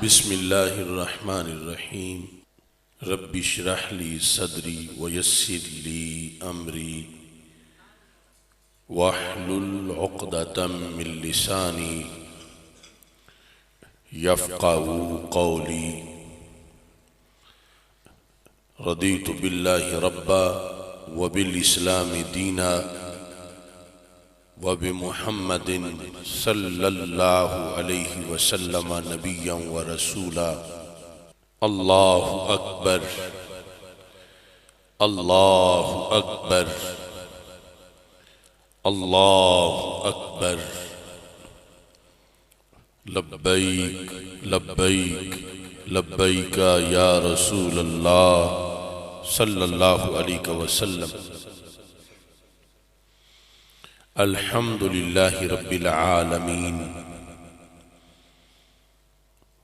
بسم اللہ الرحمن الرحیم رب اشرح لی صدری ویسر لی امری واحلل عقدۃ من لسانی یفقہوا قولی رضیت باللہ ربا وبالاسلام دینا وبمحمد صلی اللہ علیہ وسلم نبیا ورسولا اللہ اکبر اللہ اکبر اللہ اکبر لبیک لبیک لبیک یا رسول اللہ صلی اللہ علیہ وسلم الحمد للہ رب العالمین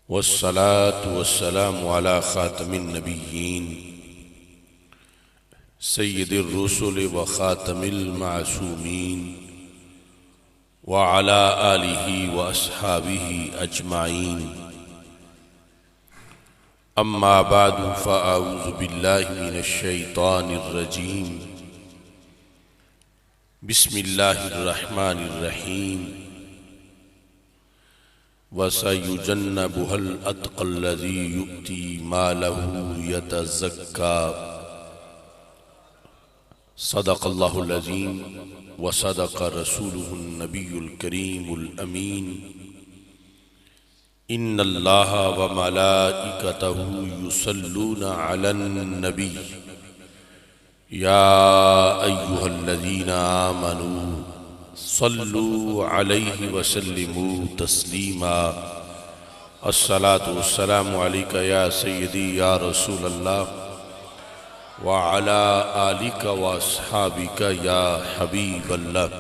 والصلاة والسلام على خاتم النبیین سید الرسل وخاتم المعصومین وعلى آلہ واصحابہ اجمعین اما بعد فاعوذ باللہ من الشیطان الرجیم بسم اللہ الرحمن الرحیم وَسَيُجَنَّبُهَا الْأَتْقَى الَّذِي يُؤْتِي مَالَهُ يَتَزَكَّى صدق اللہ العظیم وصدق رسولہ النبی الکریم الامین ان اللہ وملائکتہ یصلون علی النبی یا ایہا الذین آمنوا صلوا علیہ وسلموا تسلیما الصلاة والسلام علیکہ یا سیدی یا رسول اللہ وعلی آلک واصحابک یا حبیب اللہ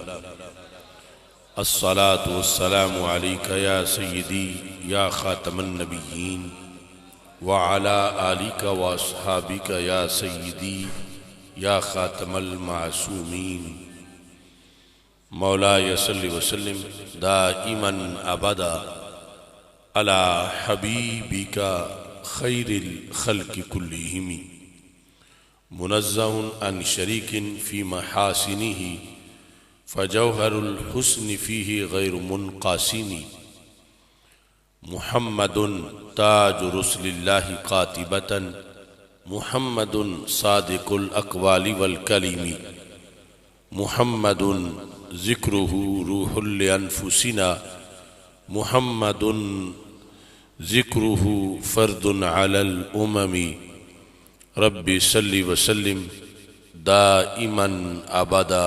الصلاة والسلام علیکہ یا سیدی یا خاتم النبیین وعلی آلک واصحابک یا سیدی یا خاتم المعصومین مولا صلی وسلم دائما ابدا علی حبیبک خیر الخلق کلہم منزہ عن شریک فی محاسنہ فجوہر الحسن فیہ غیر منقاسم محمد تاج رسل اللہ قاتبۃ محمد صادق الاقوال والکلم محمد ذکرہ روح لانفسنا محمد ذکرہ فرد علی الامم رب صلی وسلم دائما ابدا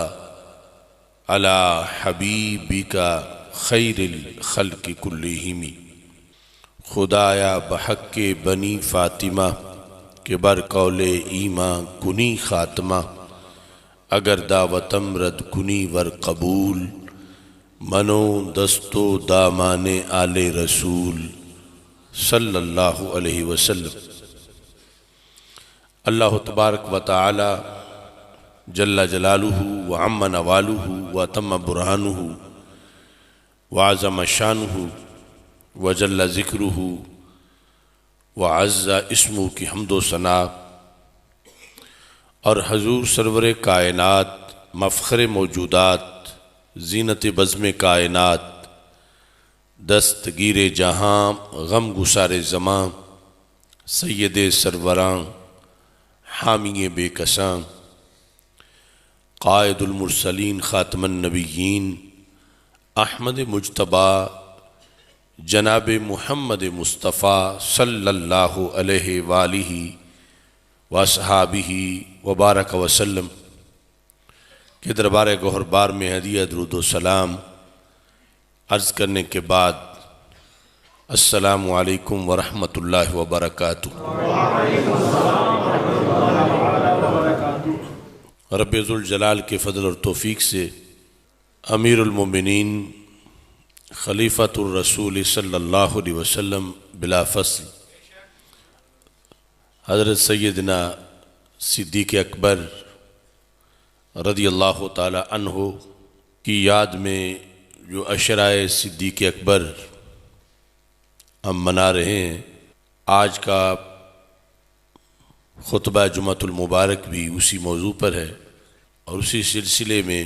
علی حبیبک خیر الخلق کلہم خدایا بحق بنی فاطمہ کہ بر قول ایمان کنی خاتمہ اگر دعوتم رد کنی ور قبول منو دستو دامان آل رسول صلی اللہ علیہ وسلم اللہ تبارک و تعالی جل جلالہ وعم نوالہ وتم برہانہ وعظم شانہ وجل ذکرہ وعز اسمہ کی حمد و ثنا اور حضور سرور کائنات مفخر موجودات زینت بزم کائنات دستگیر جہاں غم گسار زمان سید سروران حامی بے کساں قائد المرسلین خاتم النبیین احمد مجتبی جناب محمد مصطفیٰ صلی اللہ علیہ وآلہ واصحابہ وبارک وسلم کے دربار گوہر بار میں ہدیہ درود و سلام عرض کرنے کے بعد السلام علیکم ورحمۃ اللہ وبرکاتہ۔ رب ذوالجلال کے فضل اور توفیق سے امیر المومنین خلیفۃ الرسول صلی اللہ علیہ وسلم بلا فصل حضرت سیدنا صدیق اکبر رضی اللہ تعالی عنہ کی یاد میں جو عشرائے صدیق اکبر ہم منا رہے ہیں۔ آج کا خطبہ جمعۃ المبارک بھی اسی موضوع پر ہے، اور اسی سلسلے میں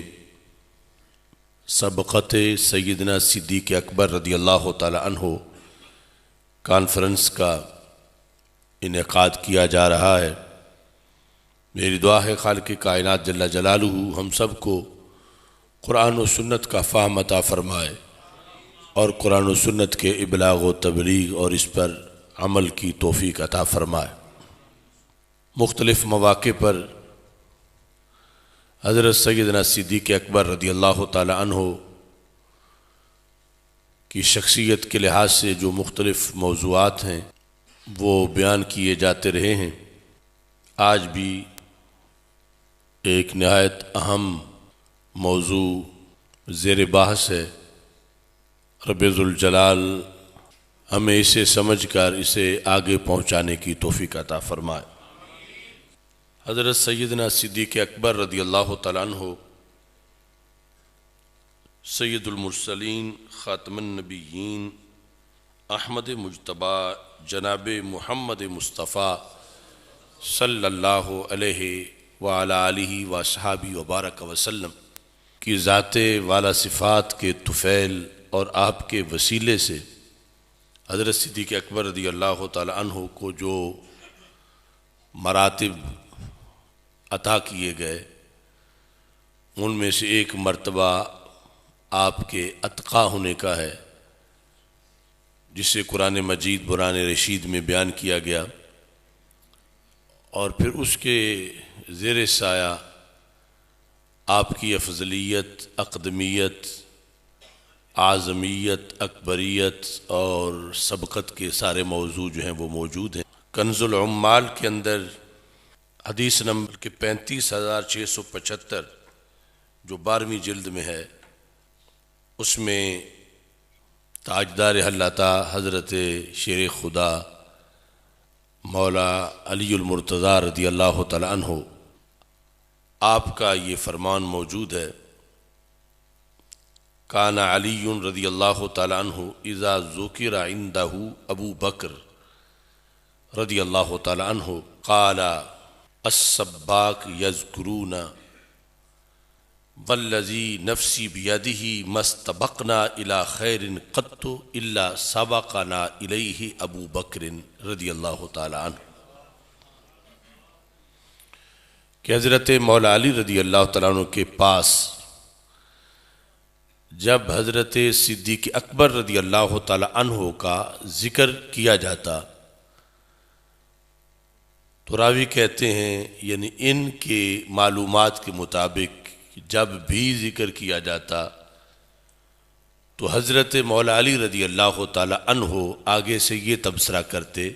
سبقت سیدنا صدیق اکبر رضی اللہ تعالی عنہ کانفرنس کا انعقاد کیا جا رہا ہے۔ میری دعا ہے خالق کائنات جل جلالہ ہم سب کو قرآن و سنت کا فہم عطا فرمائے، اور قرآن و سنت کے ابلاغ و تبلیغ اور اس پر عمل کی توفیق عطا فرمائے۔ مختلف مواقع پر حضرت سیدنا صدیق اکبر رضی اللہ تعالی عنہ کی شخصیت کے لحاظ سے جو مختلف موضوعات ہیں وہ بیان کیے جاتے رہے ہیں۔ آج بھی ایک نہایت اہم موضوع زیر بحث ہے۔ رب ذوالجلال ہمیں اسے سمجھ کر اسے آگے پہنچانے کی توفیق عطا فرمائے۔ حضرت سیدنا صدیق اکبر رضی اللہ تعالیٰ عنہ سید المرسلین خاتم النبیین احمد مجتبی جناب محمد مصطفیٰ صلی اللہ علیہ وعلی آلہ وصحبہ وبارک وسلم کی ذات والا صفات کے طفیل اور آپ کے وسیلے سے حضرت صدیق اکبر رضی اللہ تعالی عنہ کو جو مراتب عطا کیے گئے، ان میں سے ایک مرتبہ آپ کے اتقا ہونے کا ہے، جسے قرآن مجید برہان رشید میں بیان کیا گیا، اور پھر اس کے زیر سایہ آپ کی افضلیت، اقدمیت، اعظمیت، اکبریت اور سبقت کے سارے موضوع جو ہیں وہ موجود ہیں۔ کنز العمال کے اندر حدیث نمبر کے 35,675 جو 12ویں جلد میں ہے، اس میں تاجدار حلاتہ حضرت شیر خدا مولا علی المرتضیٰ رضی اللہ تعالی عنہ آپ کا یہ فرمان موجود ہے، کان علی رضی اللہ تعالی عنہ اذا ذکر عندہ ابو بکر رضی اللہ تعالی عنہ قال السباک یذکرون والذی نفسی بیدہ ما استبقنا الی خیر قط الا سبقنا الیہ ابو بکر رضی اللہ تعالی عنہ، کہ حضرت مولا علی رضی اللہ تعالیٰ عنہ کے پاس جب حضرت صدیق اکبر رضی اللہ تعالیٰ عنہ کا ذکر کیا جاتا تو راوی کہتے ہیں، یعنی ان کے معلومات کے مطابق جب بھی ذکر کیا جاتا تو حضرت مولا علی رضی اللہ تعالیٰ عنہ آگے سے یہ تبصرہ کرتے،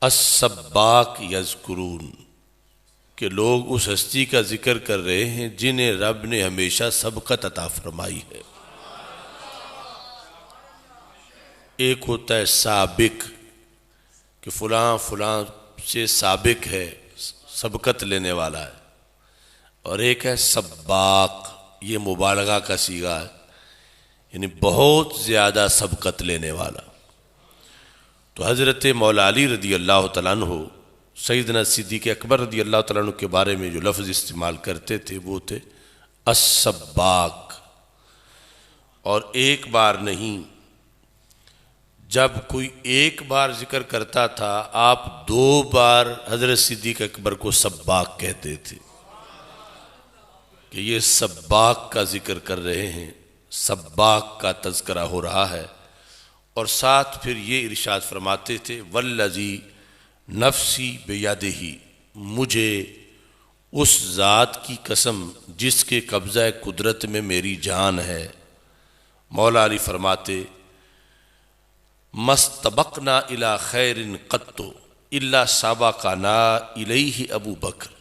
السباک یذکرون، کہ لوگ اس ہستی کا ذکر کر رہے ہیں جنہیں رب نے ہمیشہ سبقت عطا فرمائی ہے۔ ایک ہوتا ہے سابق، کہ فلاں فلاں سے سابق ہے، سبقت لینے والا ہے، اور ایک ہے سباق، یہ مبالغہ کا صیغہ ہے، یعنی بہت زیادہ سبقت لینے والا۔ تو حضرت مولا علی رضی اللہ تعالیٰ عنہ سیدنا صدیق اکبر رضی اللہ تعالیٰ عنہ کے بارے میں جو لفظ استعمال کرتے تھے وہ تھے السباق، اور ایک بار نہیں، جب کوئی ایک بار ذکر کرتا تھا آپ 2 بار حضرت صدیق اکبر کو سباق کہتے تھے، کہ یہ سباق کا ذکر کر رہے ہیں، سباق کا تذکرہ ہو رہا ہے، اور ساتھ پھر یہ ارشاد فرماتے تھے والذی نفسی بیدہ، مجھے اس ذات کی قسم جس کے قبضہ قدرت میں میری جان ہے۔ مولا علی فرماتے ما استبقنا الی خیر قط الا سبقنا الیہ ابو بکر،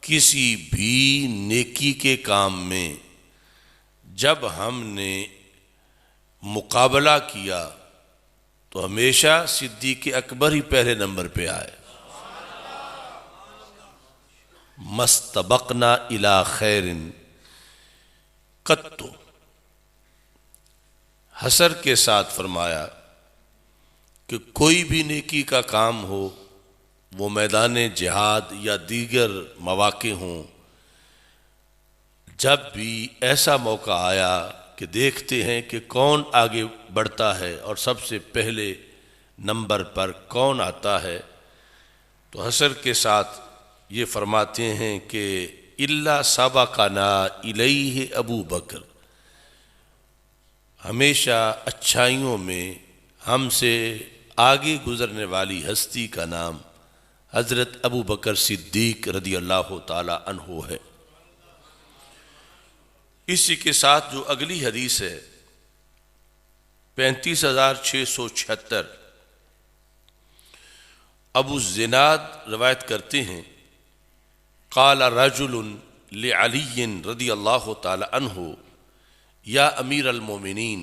کسی بھی نیکی کے کام میں جب ہم نے مقابلہ کیا تو ہمیشہ صدیق اکبر ہی پہلے نمبر پہ آئے۔ مستبقنا الی خیر قط، حسر کے ساتھ فرمایا کہ کوئی بھی نیکی کا کام ہو، وہ میدان جہاد یا دیگر مواقع ہوں، جب بھی ایسا موقع آیا کہ دیکھتے ہیں کہ کون آگے بڑھتا ہے اور سب سے پہلے نمبر پر کون آتا ہے، تو حسر کے ساتھ یہ فرماتے ہیں کہ الا سبقنا الیہ ابو بکر، ہمیشہ اچھائیوں میں ہم سے آگے گزرنے والی ہستی کا نام حضرت ابو بکر صدیق رضی اللہ تعالی عنہ ہے۔ اسی کے ساتھ جو اگلی حدیث ہے 35,676، ابو الزناد روایت کرتے ہیں قال رجل لعلی رضی اللہ تعالی عنہ یا امیر المومنین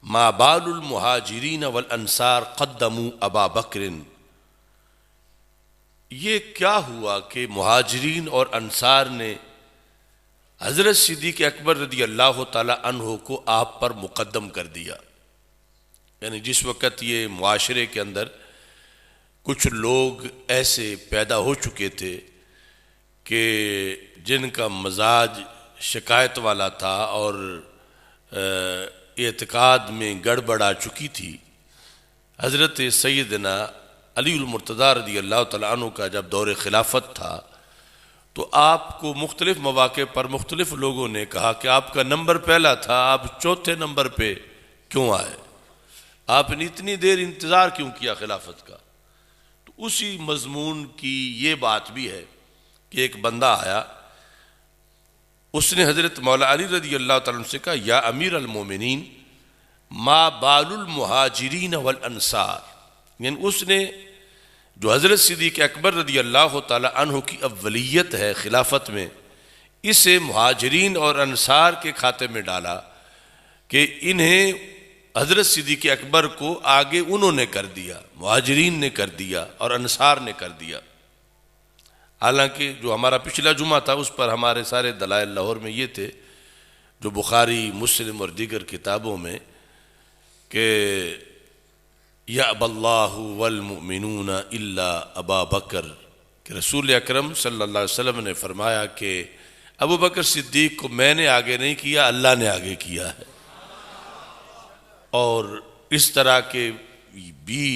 ما بال المہاجرین والانصار قدموا ابا بکر، یہ کیا ہوا کہ مہاجرین اور انصار نے حضرت صدیق اکبر رضی اللہ تعالی عنہ کو آپ پر مقدم کر دیا؟ یعنی جس وقت یہ معاشرے کے اندر کچھ لوگ ایسے پیدا ہو چکے تھے کہ جن کا مزاج شکایت والا تھا اور اعتقاد میں گڑبڑ آ چکی تھی، حضرت سیدنا علی المرتضیٰ رضی اللہ تعالیٰ عنہ کا جب دور خلافت تھا تو آپ کو مختلف مواقع پر مختلف لوگوں نے کہا کہ آپ کا نمبر پہلا تھا، آپ چوتھے نمبر پہ کیوں آئے؟ آپ نے اتنی دیر انتظار کیوں کیا خلافت کا؟ تو اسی مضمون کی یہ بات بھی ہے کہ ایک بندہ آیا، اس نے حضرت مولا علی رضی اللہ تعالیٰ عنہ سے کہا یا امیر المومنین ما بال المہاجرین والانصار، یعنی اس نے جو حضرت صدیق اکبر رضی اللہ تعالیٰ عنہ کی اولیت ہے خلافت میں، اسے مہاجرین اور انصار کے کھاتے میں ڈالا کہ انہیں حضرت صدیق اکبر کو آگے انہوں نے کر دیا، مہاجرین نے کر دیا اور انصار نے کر دیا۔ حالانکہ جو ہمارا پچھلا جمعہ تھا اس پر ہمارے سارے دلائل لاہور میں یہ تھے جو بخاری مسلم اور دیگر کتابوں میں کہ یأبی اللہ والمؤمنون الا ابا بکر، کہ رسول اکرم صلی اللہ علیہ وسلم نے فرمایا کہ ابو بکر صدیق کو میں نے آگے نہیں کیا، اللہ نے آگے کیا ہے۔ اور اس طرح کے بھی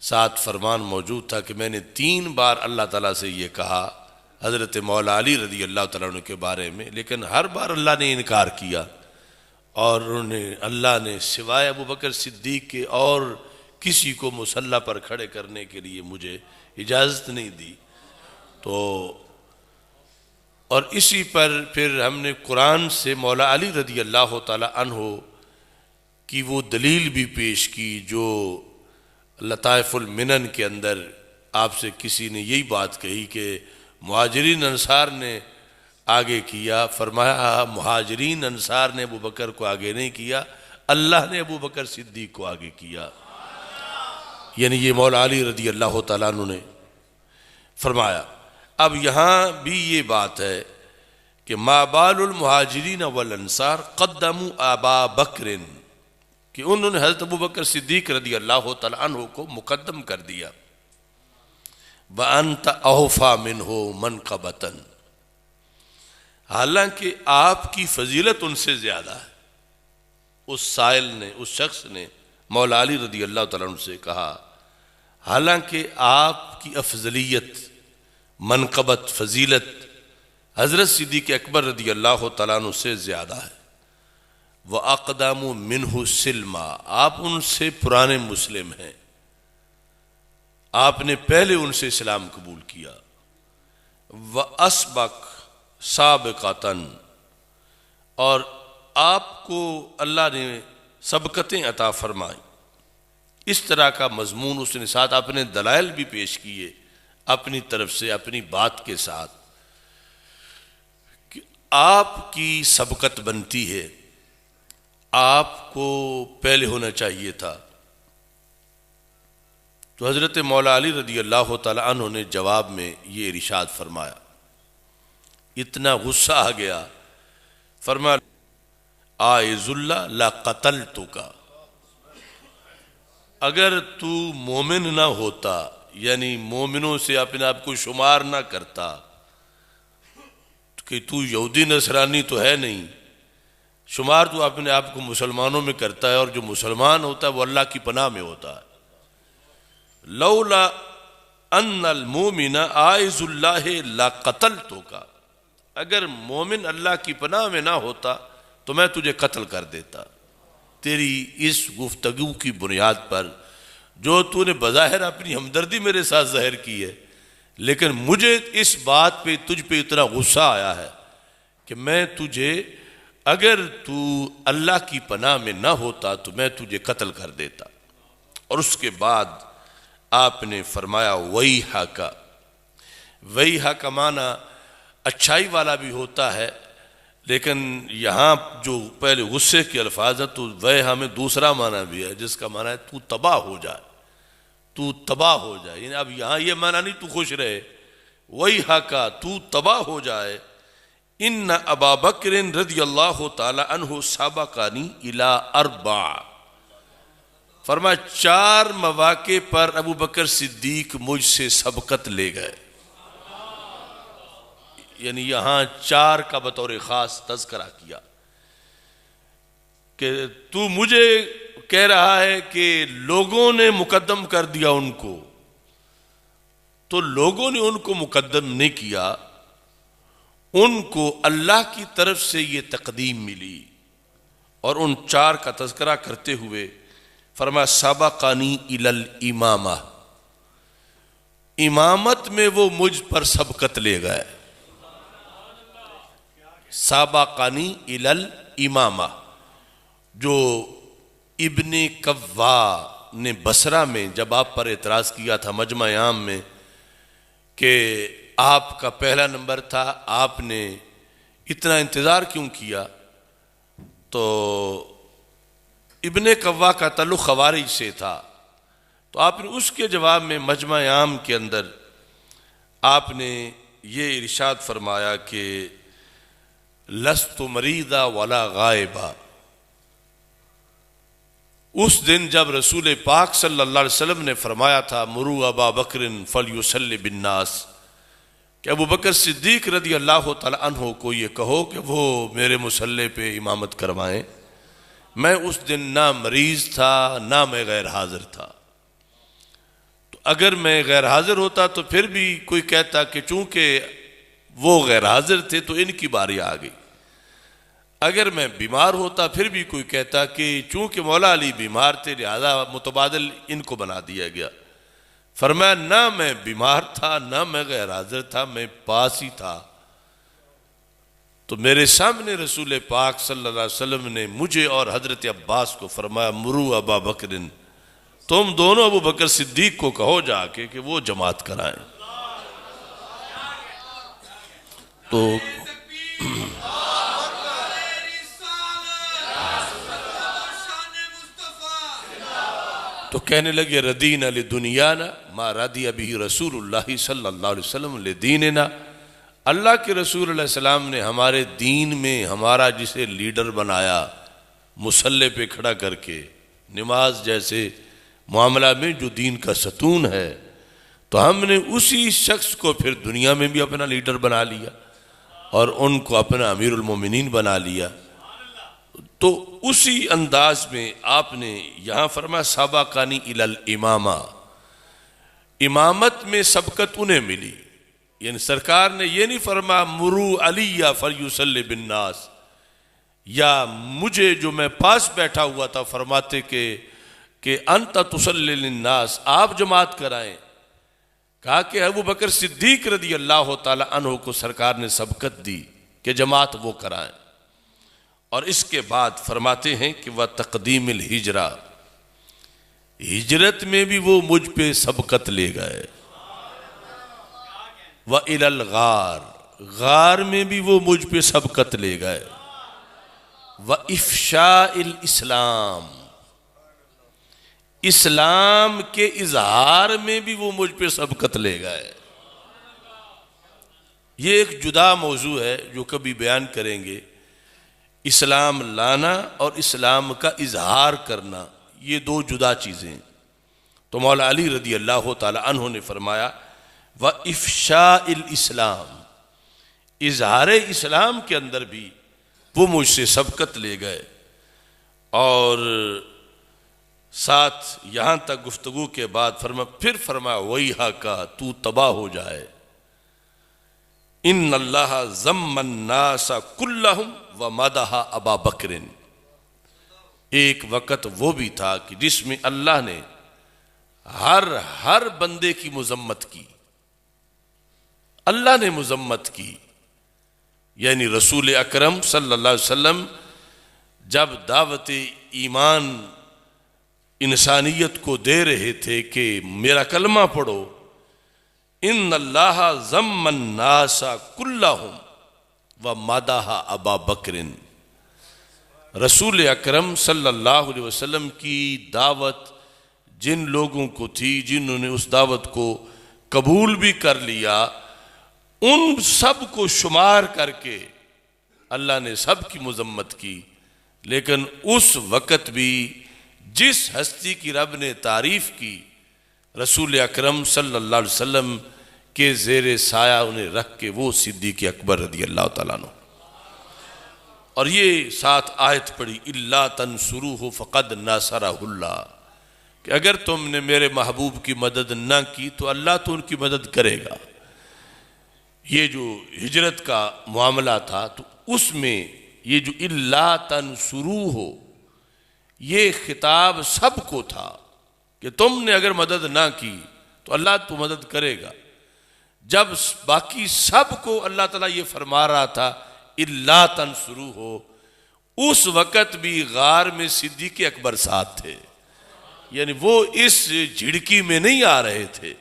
ساتھ فرمان موجود تھا کہ میں نے 3 بار اللہ تعالیٰ سے یہ کہا حضرت مولا علی رضی اللہ تعالیٰ عنہ کے بارے میں، لیکن ہر بار اللہ نے انکار کیا اور اللہ نے سوائے ابو بکر صدیق کے اور کسی کو مصلی پر کھڑے کرنے کے لیے مجھے اجازت نہیں دی۔ تو اور اسی پر پھر ہم نے قرآن سے مولا علی رضی اللہ تعالیٰ عنہ کی وہ دلیل بھی پیش کی جو لطائف المنن کے اندر آپ سے کسی نے یہی بات کہی کہ مہاجرین انصار نے آگے کیا، فرمایا مہاجرین انصار نے ابو بکر کو آگے نہیں کیا، اللہ نے ابو بکر صدیق کو آگے کیا۔ یعنی یہ مولا علی رضی اللہ تعالیٰ عنہ نے فرمایا۔ اب یہاں بھی یہ بات ہے کہ ما بال المہاجرین والانصار قدموا ابا بکر، کہ انہوں نے حضرت ابو بکر صدیق رضی اللہ تعالیٰ عنہ کو مقدم کر دیا۔ وَأَنْتَ أَوْفَى مِنْهُ مَنْقَبَةً، حالانکہ آپ کی فضیلت ان سے زیادہ ہے۔ اس سائل نے، اس شخص نے مولا علی رضی اللہ تعالیٰ عنہ سے کہا حالانکہ آپ کی افضلیت، منقبت، فضیلت حضرت صدیق اکبر رضی اللہ تعالیٰ عنہ سے زیادہ ہے۔ وَأَقْدَمُ مِنْهُ سِلْمًا، آپ ان سے پرانے مسلم ہیں، آپ نے پہلے ان سے اسلام قبول کیا۔ وَأَسْبَقْ سابقتاً، اور آپ کو اللہ نے سبقتیں عطا فرمائیں۔ اس طرح کا مضمون اس نے ساتھ اپنے دلائل بھی پیش کیے اپنی طرف سے، اپنی بات کے ساتھ کہ آپ کی سبقت بنتی ہے، آپ کو پہلے ہونا چاہیے تھا۔ تو حضرت مولا علی رضی اللہ تعالی عنہ نے جواب میں یہ ارشاد فرمایا، اتنا غصہ آ گیا، فرمایا آئز اللہ لا قتلتک، اگر تو مومن نہ ہوتا، یعنی مومنوں سے اپنے آپ کو شمار نہ کرتا کہ تو یہودی نصرانی تو ہے نہیں، شمار تو اپنے آپ کو مسلمانوں میں کرتا ہے، اور جو مسلمان ہوتا ہے وہ اللہ کی پناہ میں ہوتا ہے. لولا ان المومن عائز اللہ لا قتلتک، اگر مومن اللہ کی پناہ میں نہ ہوتا تو میں تجھے قتل کر دیتا. تیری اس گفتگو کی بنیاد پر جو تو نے بظاہر اپنی ہمدردی میرے ساتھ ظاہر کی ہے، لیکن مجھے اس بات پہ تجھ پہ اتنا غصہ آیا ہے کہ میں تجھے، اگر تو اللہ کی پناہ میں نہ ہوتا تو میں تجھے قتل کر دیتا. اور اس کے بعد آپ نے فرمایا ویحک، ویحک کا معنی اچھائی والا بھی ہوتا ہے، لیکن یہاں جو پہلے غصے کے الفاظ ہے تو ویحا میں دوسرا معنی بھی ہے جس کا معنی ہے تو تباہ ہو جائے، تو تباہ ہو جائے. یعنی اب یہاں یہ معنی نہیں تو خوش رہے، ویحک تو تباہ ہو جائے. ان ابا بکر رضی اللہ تعالی عنہ سابقانی الی اربع، فرمایا 4 مواقع پر ابو بکر صدیق مجھ سے سبقت لے گئے. یعنی یہاں 4 کا بطور خاص تذکرہ کیا کہ تو مجھے کہہ رہا ہے کہ لوگوں نے مقدم کر دیا ان کو، تو لوگوں نے ان کو مقدم نہیں کیا، ان کو اللہ کی طرف سے یہ تقدیم ملی. اور ان 4 کا تذکرہ کرتے ہوئے فرمایا سبقانی الی الامامہ، امامت میں وہ مجھ پر سبقت لے گئے. سابقانی الی الامامہ، جو ابن قوا نے بصرہ میں جب آپ پر اعتراض کیا تھا مجمع عام میں کہ آپ کا پہلا نمبر تھا، آپ نے اتنا انتظار کیوں کیا، تو ابن قوا کا تعلق خوارج سے تھا، تو آپ نے اس کے جواب میں مجمع عام کے اندر آپ نے یہ ارشاد فرمایا کہ لست مریضا ولا غائبا. اس دن جب رسول پاک صلی اللہ علیہ وسلم نے فرمایا تھا مرو ابا بکر فلیصلی بالناس، کہ ابو بکر صدیق رضی اللہ تعالی عنہ کو یہ کہو کہ وہ میرے مصلی پہ امامت کروائیں، میں اس دن نہ مریض تھا نہ میں غیر حاضر تھا. تو اگر میں غیر حاضر ہوتا تو پھر بھی کوئی کہتا کہ چونکہ وہ غیر حاضر تھے تو ان کی باری آ گئی. اگر میں بیمار ہوتا پھر بھی کوئی کہتا کہ چونکہ مولا علی بیمار تھے لہذا متبادل ان کو بنا دیا گیا. فرمایا نہ میں بیمار تھا نہ میں غیر حاضر تھا، میں پاس ہی تھا. تو میرے سامنے رسول پاک صلی اللہ علیہ وسلم نے مجھے اور حضرت عباس کو فرمایا مرو ابا بکر، تم دونوں ابو بکر صدیق کو کہو جا کے کہ وہ جماعت کرائیں. تو کہنے لگے ردینا لدنیانا ما رضی بہ رسول اللہ صلی اللہ علیہ وسلم لدیننا، اللہ کے رسول علیہ السلام نے ہمارے دین میں ہمارا جسے لیڈر بنایا مصلی پہ کھڑا کر کے، نماز جیسے معاملہ میں جو دین کا ستون ہے، تو ہم نے اسی شخص کو پھر دنیا میں بھی اپنا لیڈر بنا لیا اور ان کو اپنا امیر المومنین بنا لیا. تو اسی انداز میں آپ نے یہاں فرمایا سابقانی الی الامامہ، امامت میں سبقت انہیں ملی. یعنی سرکار نے یہ نہیں فرمایا مرو علی فلیصلی بالناس، یا مجھے جو میں پاس بیٹھا ہوا تھا فرماتے کہ انت تصلی للناس، آپ جماعت کرائیں. کہا کہ ابو بکر صدیق رضی اللہ تعالی عنہ کو سرکار نے سبقت دی کہ جماعت وہ کرائیں. اور اس کے بعد فرماتے ہیں کہ وہ تقدیم الہجرہ، ہجرت میں بھی وہ مجھ پہ سبقت لے گئے. وَإِلَى الْغَارِ، غار میں بھی وہ مجھ پہ سبقت لے گئے. وَإِفْشَاءِ الْإِسْلَامِ، اسلام کے اظہار میں بھی وہ مجھ پہ سبقت لے گئے. یہ ایک جدا موضوع ہے جو کبھی بیان کریں گے. اسلام لانا اور اسلام کا اظہار کرنا یہ دو جدا چیزیں ہیں۔ تو مولا علی رضی اللہ تعالی عنہ نے فرمایا وَإِفْشَاءِ الْإِسْلَامِ، اظہار اسلام کے اندر بھی وہ مجھ سے سبقت لے گئے، اور ساتھ یہاں تک گفتگو کے بعد پھر فرمایا وَيْحَكَ، تو تباہ ہو جائے، ان اللہ ذم الناس کلہم ومدح ابا بکر۔ ایک وقت وہ بھی تھا کہ جس میں اللہ نے ہر بندے کی مذمت کی، اللہ نے مذمت کی، یعنی رسول اکرم صلی اللہ علیہ وسلم جب دعوت ایمان انسانیت کو دے رہے تھے کہ میرا کلمہ پڑھو، ان اللہ ذم الناس کلہم ومدح ابا بکر، رسول اکرم صلی اللہ علیہ وسلم کی دعوت جن لوگوں کو تھی، جنہوں نے اس دعوت کو قبول بھی کر لیا، ان سب کو شمار کر کے اللہ نے سب کی مذمت کی۔ لیکن اس وقت بھی جس ہستی کی رب نے تعریف کی، رسول اکرم صلی اللہ علیہ وسلم کے زیر سایہ انہیں رکھ کے، وہ صدیق اکبر رضی اللہ تعالیٰ عنہ۔ اور یہ ساتھ آیت پڑھی اِلَّا تَنْصُرُوهُ فَقَدْ نَاصَرَهُ اللَّهُ، کہ اگر تم نے میرے محبوب کی مدد نہ کی تو اللہ تو ان کی مدد کرے گا۔ یہ جو ہجرت کا معاملہ تھا تو اس میں یہ جو اِلَّا تَنْصُرُوهُ، یہ خطاب سب کو تھا کہ تم نے اگر مدد نہ کی تو اللہ تو مدد کرے گا۔ جب باقی سب کو اللہ تعالیٰ یہ فرما رہا تھا اِلَّا تَنْصُرُوهُ، اس وقت بھی غار میں صدیق اکبر ساتھ تھے، یعنی وہ اس جھڑکی میں نہیں آ رہے تھے،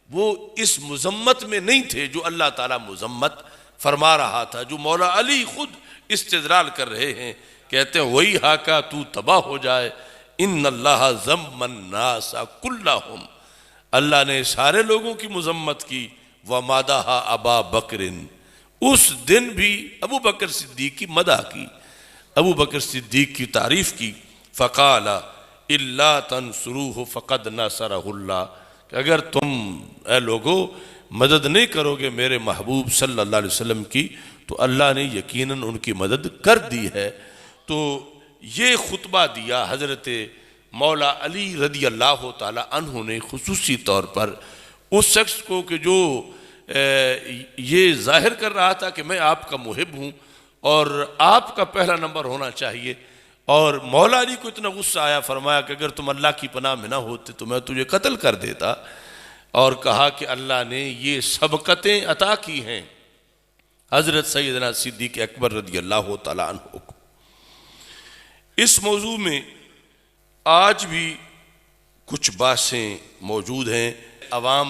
وہ اس مذمت میں نہیں تھے جو اللہ تعالیٰ مذمت فرما رہا تھا، جو مولا علی خود استدلال کر رہے ہیں، کہتے ہیں وَيْحَكَ، تو تباہ ہو جائے، ان اللہ ذم الناس کلہم، اللہ نے سارے لوگوں کی مذمت کی، وَمَدَحَ ابا بکر، اس دن بھی ابو بکر صدیق کی مدح کی، ابو بکر صدیق کی تعریف کی۔ فقال اِلَّا تَنْصُرُوهُ فَقَدْ نَاصَرَهُ اللَّهُ، کہ اگر تم اے لوگو مدد نہیں کرو گے میرے محبوب صلی اللہ علیہ وسلم کی تو اللہ نے یقیناً ان کی مدد کر دی ہے۔ تو یہ خطبہ دیا حضرت مولا علی رضی اللہ تعالی عنہ نے خصوصی طور پر اس شخص کو کہ جو یہ ظاہر کر رہا تھا کہ میں آپ کا محب ہوں اور آپ کا پہلا نمبر ہونا چاہیے، اور مولا علی کو اتنا غصہ آیا، فرمایا کہ اگر تم اللہ کی پناہ میں نہ ہوتے تو میں تجھے قتل کر دیتا، اور کہا کہ اللہ نے یہ سبقتیں عطا کی ہیں حضرت سیدنا صدیق اکبر رضی اللہ تعالیٰ عنہ کو۔ اس موضوع میں آج بھی کچھ باتیں موجود ہیں، عوام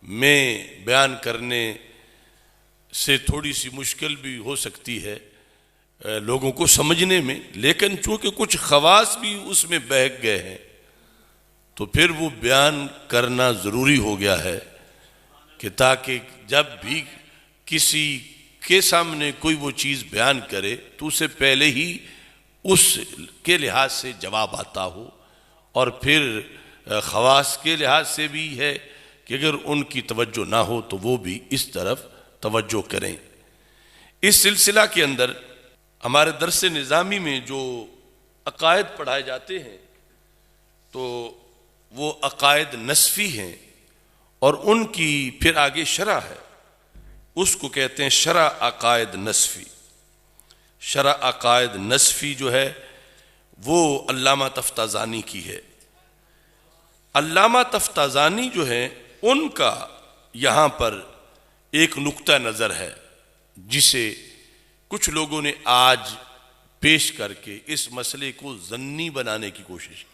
میں بیان کرنے سے تھوڑی سی مشکل بھی ہو سکتی ہے لوگوں کو سمجھنے میں، لیکن چونکہ کچھ خواص بھی اس میں بہک گئے ہیں تو پھر وہ بیان کرنا ضروری ہو گیا ہے، کہ تاکہ جب بھی کسی کے سامنے کوئی وہ چیز بیان کرے تو اسے پہلے ہی اس کے لحاظ سے جواب آتا ہو، اور پھر خواص کے لحاظ سے بھی ہے کہ اگر ان کی توجہ نہ ہو تو وہ بھی اس طرف توجہ کریں۔ اس سلسلہ کے اندر ہمارے درس نظامی میں جو عقائد پڑھائے جاتے ہیں تو وہ عقائد نسفی ہیں، اور ان کی پھر آگے شرح ہے، اس کو کہتے ہیں شرح عقائد نسفی۔ شرح عقائد نسفی جو ہے وہ علامہ تفتازانی کی ہے۔ علامہ تفتازانی جو ہے ان کا یہاں پر ایک نقطہ نظر ہے جسے کچھ لوگوں نے آج پیش کر کے اس مسئلے کو ظنی بنانے کی کوشش کی۔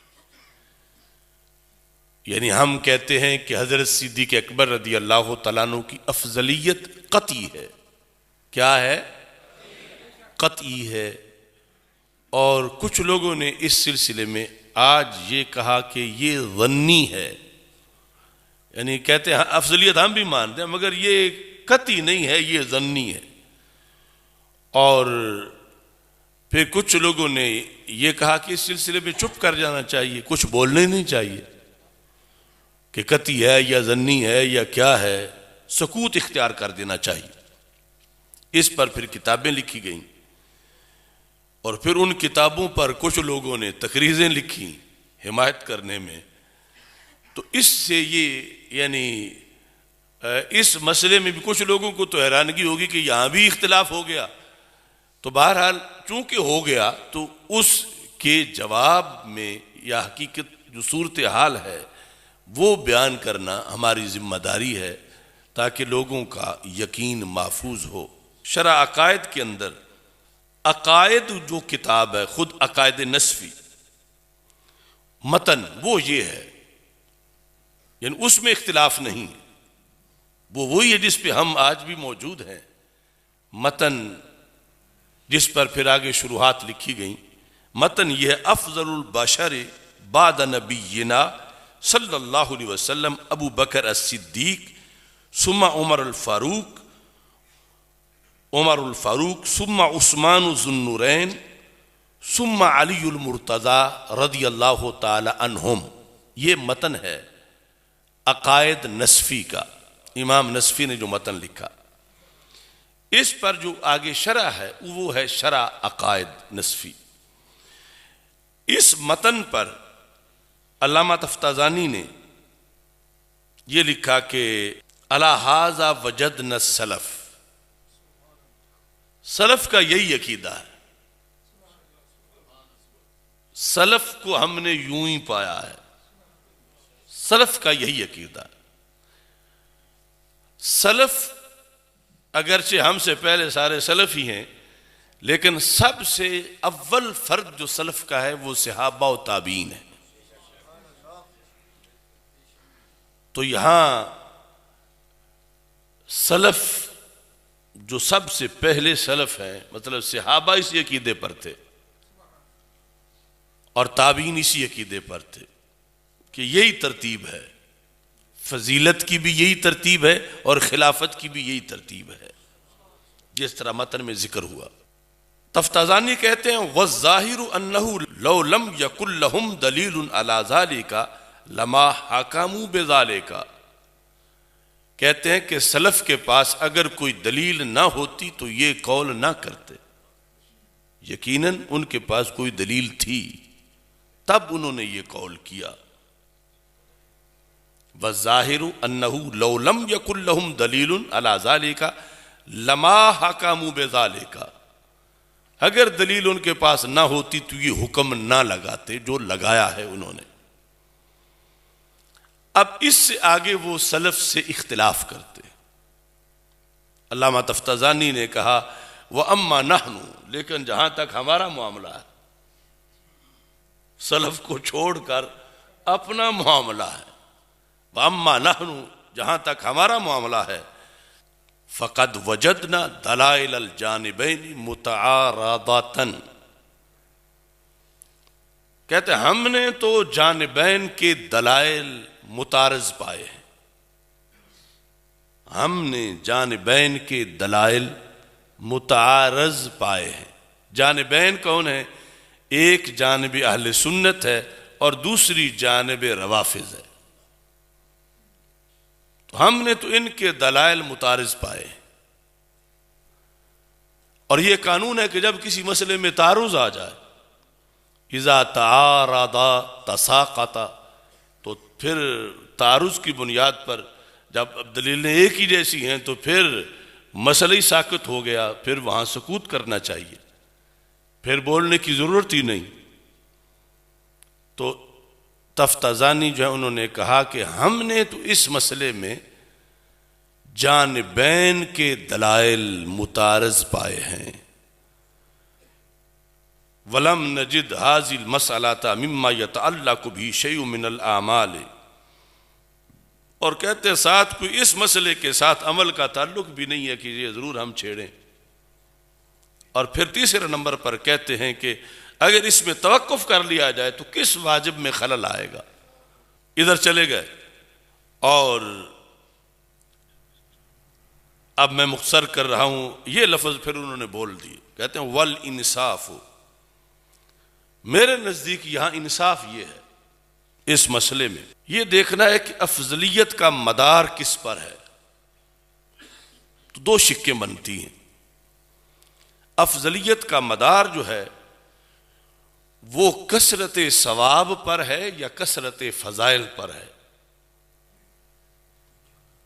یعنی ہم کہتے ہیں کہ حضرت صدیق اکبر رضی اللہ تعالیٰ عنہ کی افضلیت قطعی ہے۔ کیا ہے؟ قطعی ہے۔ اور کچھ لوگوں نے اس سلسلے میں آج یہ کہا کہ یہ ظنی ہے، یعنی کہتے ہیں افضلیت ہم بھی مانتے ہیں مگر یہ قطعی نہیں ہے، یہ ظنی ہے۔ اور پھر کچھ لوگوں نے یہ کہا کہ اس سلسلے میں چپ کر جانا چاہیے، کچھ بولنا ہی نہیں چاہیے کہ قطعی ہے یا ظنی ہے یا کیا ہے، سکوت اختیار کر دینا چاہیے۔ اس پر پھر کتابیں لکھی گئیں، اور پھر ان کتابوں پر کچھ لوگوں نے تقریریں لکھی حمایت کرنے میں۔ تو اس سے یہ یعنی اس مسئلے میں بھی کچھ لوگوں کو تو حیرانگی ہوگی کہ یہاں بھی اختلاف ہو گیا۔ تو بہرحال چونکہ ہو گیا تو اس کے جواب میں یا حقیقت جو صورتحال ہے وہ بیان کرنا ہماری ذمہ داری ہے، تاکہ لوگوں کا یقین محفوظ ہو۔ شرح عقائد کے اندر عقائد جو کتاب ہے، خود عقائد نصفی متن وہ یہ ہے، یعنی اس میں اختلاف نہیں، وہ وہی ہے جس پہ ہم آج بھی موجود ہیں۔ متن جس پر پھر آگے شروحات لکھی گئیں، متن یہ ہے: افضل البشر بعد نبینا صلی اللہ علیہ وسلم ابو بکر الصدیق ثم عمر الفاروق ثم عثمان ذو النورین ثم علی المرتضی رضی اللہ تعالی عنہم۔ یہ متن ہے عقائد نصفی کا، امام نصفی نے جو متن لکھا۔ اس پر جو آگے شرح ہے وہ ہے شرح عقائد نصفی۔ اس متن پر علامہ تفتازانی نے یہ لکھا کہ علی ھذا وجدنا السلف، سلف کا یہی عقیدہ ہے، سلف کو ہم نے یوں ہی پایا ہے، سلف کا یہی عقیدہ ہے۔ سلف اگرچہ ہم سے پہلے سارے سلف ہی ہیں، لیکن سب سے اول فرد جو سلف کا ہے وہ صحابہ و تابعین ہے۔ تو یہاں سلف جو سب سے پہلے سلف ہیں، مطلب صحابہ اسی عقیدے پر تھے اور تابعین اسی عقیدے پر تھے کہ یہی ترتیب ہے، فضیلت کی بھی یہی ترتیب ہے اور خلافت کی بھی یہی ترتیب ہے، جس طرح متن میں ذکر ہوا۔ تفتازانی کہتے ہیں وَالظَّاهِرُ أَنَّهُ لَوْ لَمْ يَكُنْ لَهُمْ دَلِيلٌ عَلَى ذَلِكَ لَمَا حَكَمُوا بِذَلِكَ۔ کہتے ہیں کہ سلف کے پاس اگر کوئی دلیل نہ ہوتی تو یہ قول نہ کرتے، یقیناً ان کے پاس کوئی دلیل تھی تب انہوں نے یہ قول کیا۔ وَالظَّاهِرُ أَنَّهُ لَوْ لَمْ يَكُنْ لَهُمْ دَلِيلٌ عَلَى ذَلِكَ لَمَا حَكَمُوا بِذَلِكَ، اگر دلیل ان کے پاس نہ ہوتی تو یہ حکم نہ لگاتے جو لگایا ہے انہوں نے۔ اب اس سے آگے وہ سلف سے اختلاف کرتے۔ علامہ تفتازانی نے کہا وَأَمَّا نَحْنُ، لیکن جہاں تک ہمارا معاملہ ہے، سلف کو چھوڑ کر اپنا معاملہ ہے، وَأَمَّا نَحْنُ، جہاں تک ہمارا معاملہ ہے، فَقَدْ وَجَدْنَا دَلَائِلَ الْجَانِبَيْنِ مُتَعَارَضَةً، کہتے ہیں ہم نے تو جانبین کے دلائل متعارض پائے ہیں، ہم نے جانبین کے دلائل متعارض پائے ہیں۔ جانبین کون ہیں؟ ایک جانب اہل سنت ہے اور دوسری جانب روافض ہے۔ تو ہم نے تو ان کے دلائل متعارض پائے ہیں، اور یہ قانون ہے کہ جب کسی مسئلے میں تعارض آ جائے، اذا تعارض تساقط، تو پھر تعارض کی بنیاد پر جب دلیلیں ایک ہی جیسی ہیں تو پھر مسئلہ ہی ساقط ہو گیا، پھر وہاں سکوت کرنا چاہیے، پھر بولنے کی ضرورت ہی نہیں۔ تو تفتازانی جو ہے انہوں نے کہا کہ ہم نے تو اس مسئلے میں جانبین کے دلائل متعارض پائے ہیں۔ وَلَمْ نَجِدْ هَذِهِ الْمَسْأَلَةَ مِمَّا يَتَعَلَّقُ بِهِ شَيْءٌ مِّنَ الْأَعْمَالِ، اور کہتے ہیں ساتھ کوئی اس مسئلے کے ساتھ عمل کا تعلق بھی نہیں ہے کہ یہ ضرور ہم چھیڑیں۔ اور پھر تیسرے نمبر پر کہتے ہیں کہ اگر اس میں توقف کر لیا جائے تو کس واجب میں خلل آئے گا، ادھر چلے گئے۔ اور اب میں مختصر کر رہا ہوں، یہ لفظ پھر انہوں نے بول دیے، کہتے ہیں وَالْإِنصَافُ میرے نزدیک یہاں انصاف یہ ہے اس مسئلے میں، یہ دیکھنا ہے کہ افضلیت کا مدار کس پر ہے۔ تو دو شقیں بنتی ہیں، افضلیت کا مدار جو ہے وہ کثرت ثواب پر ہے یا کثرت فضائل پر ہے۔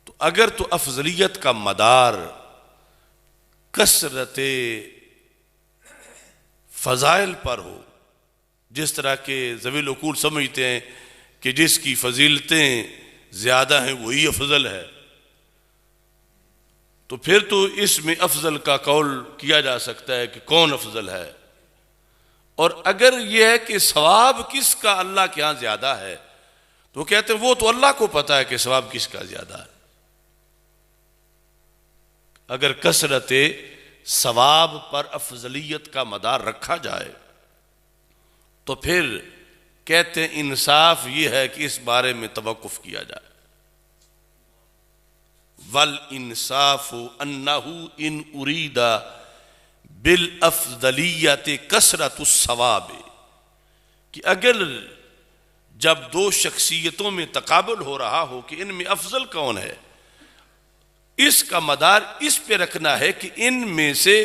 تو اگر تو افضلیت کا مدار کثرت فضائل پر ہو، جس طرح کے ذوی العقول سمجھتے ہیں کہ جس کی فضیلتیں زیادہ ہیں وہی افضل ہے، تو پھر تو اس میں افضل کا قول کیا جا سکتا ہے کہ کون افضل ہے۔ اور اگر یہ ہے کہ ثواب کس کا اللہ کے ہاں زیادہ ہے، تو وہ کہتے ہیں وہ تو اللہ کو پتا ہے کہ ثواب کس کا زیادہ ہے۔ اگر کثرت ثواب پر افضلیت کا مدار رکھا جائے تو پھر کہتے ہیں انصاف یہ ہے کہ اس بارے میں توقف کیا جائے۔ وَالْإِنصَافُ أَنَّهُ إِنْ أُرِيدَ بِالْأَفْضَلِيَّةِ كَثْرَةُ الثَّوَابِ، کہ اگر جب دو شخصیتوں میں تقابل ہو رہا ہو کہ ان میں افضل کون ہے، اس کا مدار اس پہ رکھنا ہے کہ ان میں سے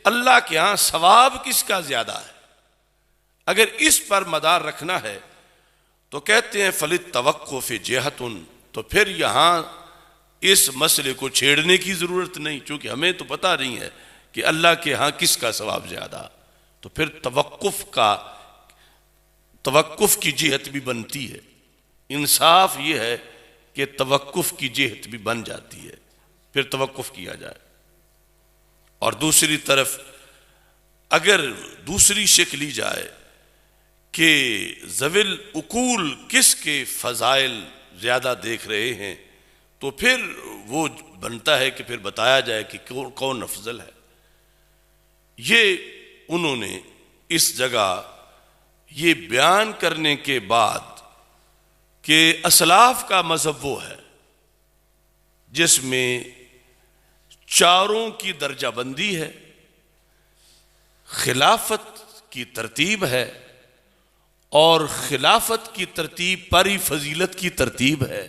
اللہ کے ہاں ثواب کس کا زیادہ ہے۔ اگر اس پر مدار رکھنا ہے تو کہتے ہیں فَلِلتَّوَقُّفِ جِهَةٌ، تو پھر یہاں اس مسئلے کو چھیڑنے کی ضرورت نہیں، چونکہ ہمیں تو پتہ نہیں ہے کہ اللہ کے ہاں کس کا ثواب زیادہ، تو پھر توقف کی جہت بھی بنتی ہے۔ انصاف یہ ہے کہ توقف کی جہت بھی بن جاتی ہے، پھر توقف کیا جائے۔ اور دوسری طرف اگر دوسری شکل لی جائے کہ ذوی العقول کس کے فضائل زیادہ دیکھ رہے ہیں، تو پھر وہ بنتا ہے کہ پھر بتایا جائے کہ کون افضل ہے۔ یہ انہوں نے اس جگہ یہ بیان کرنے کے بعد کہ اسلاف کا مذہب وہ ہے جس میں چاروں کی درجہ بندی ہے، خلافت کی ترتیب ہے، اور خلافت کی ترتیب پر ہی فضیلت کی ترتیب ہے،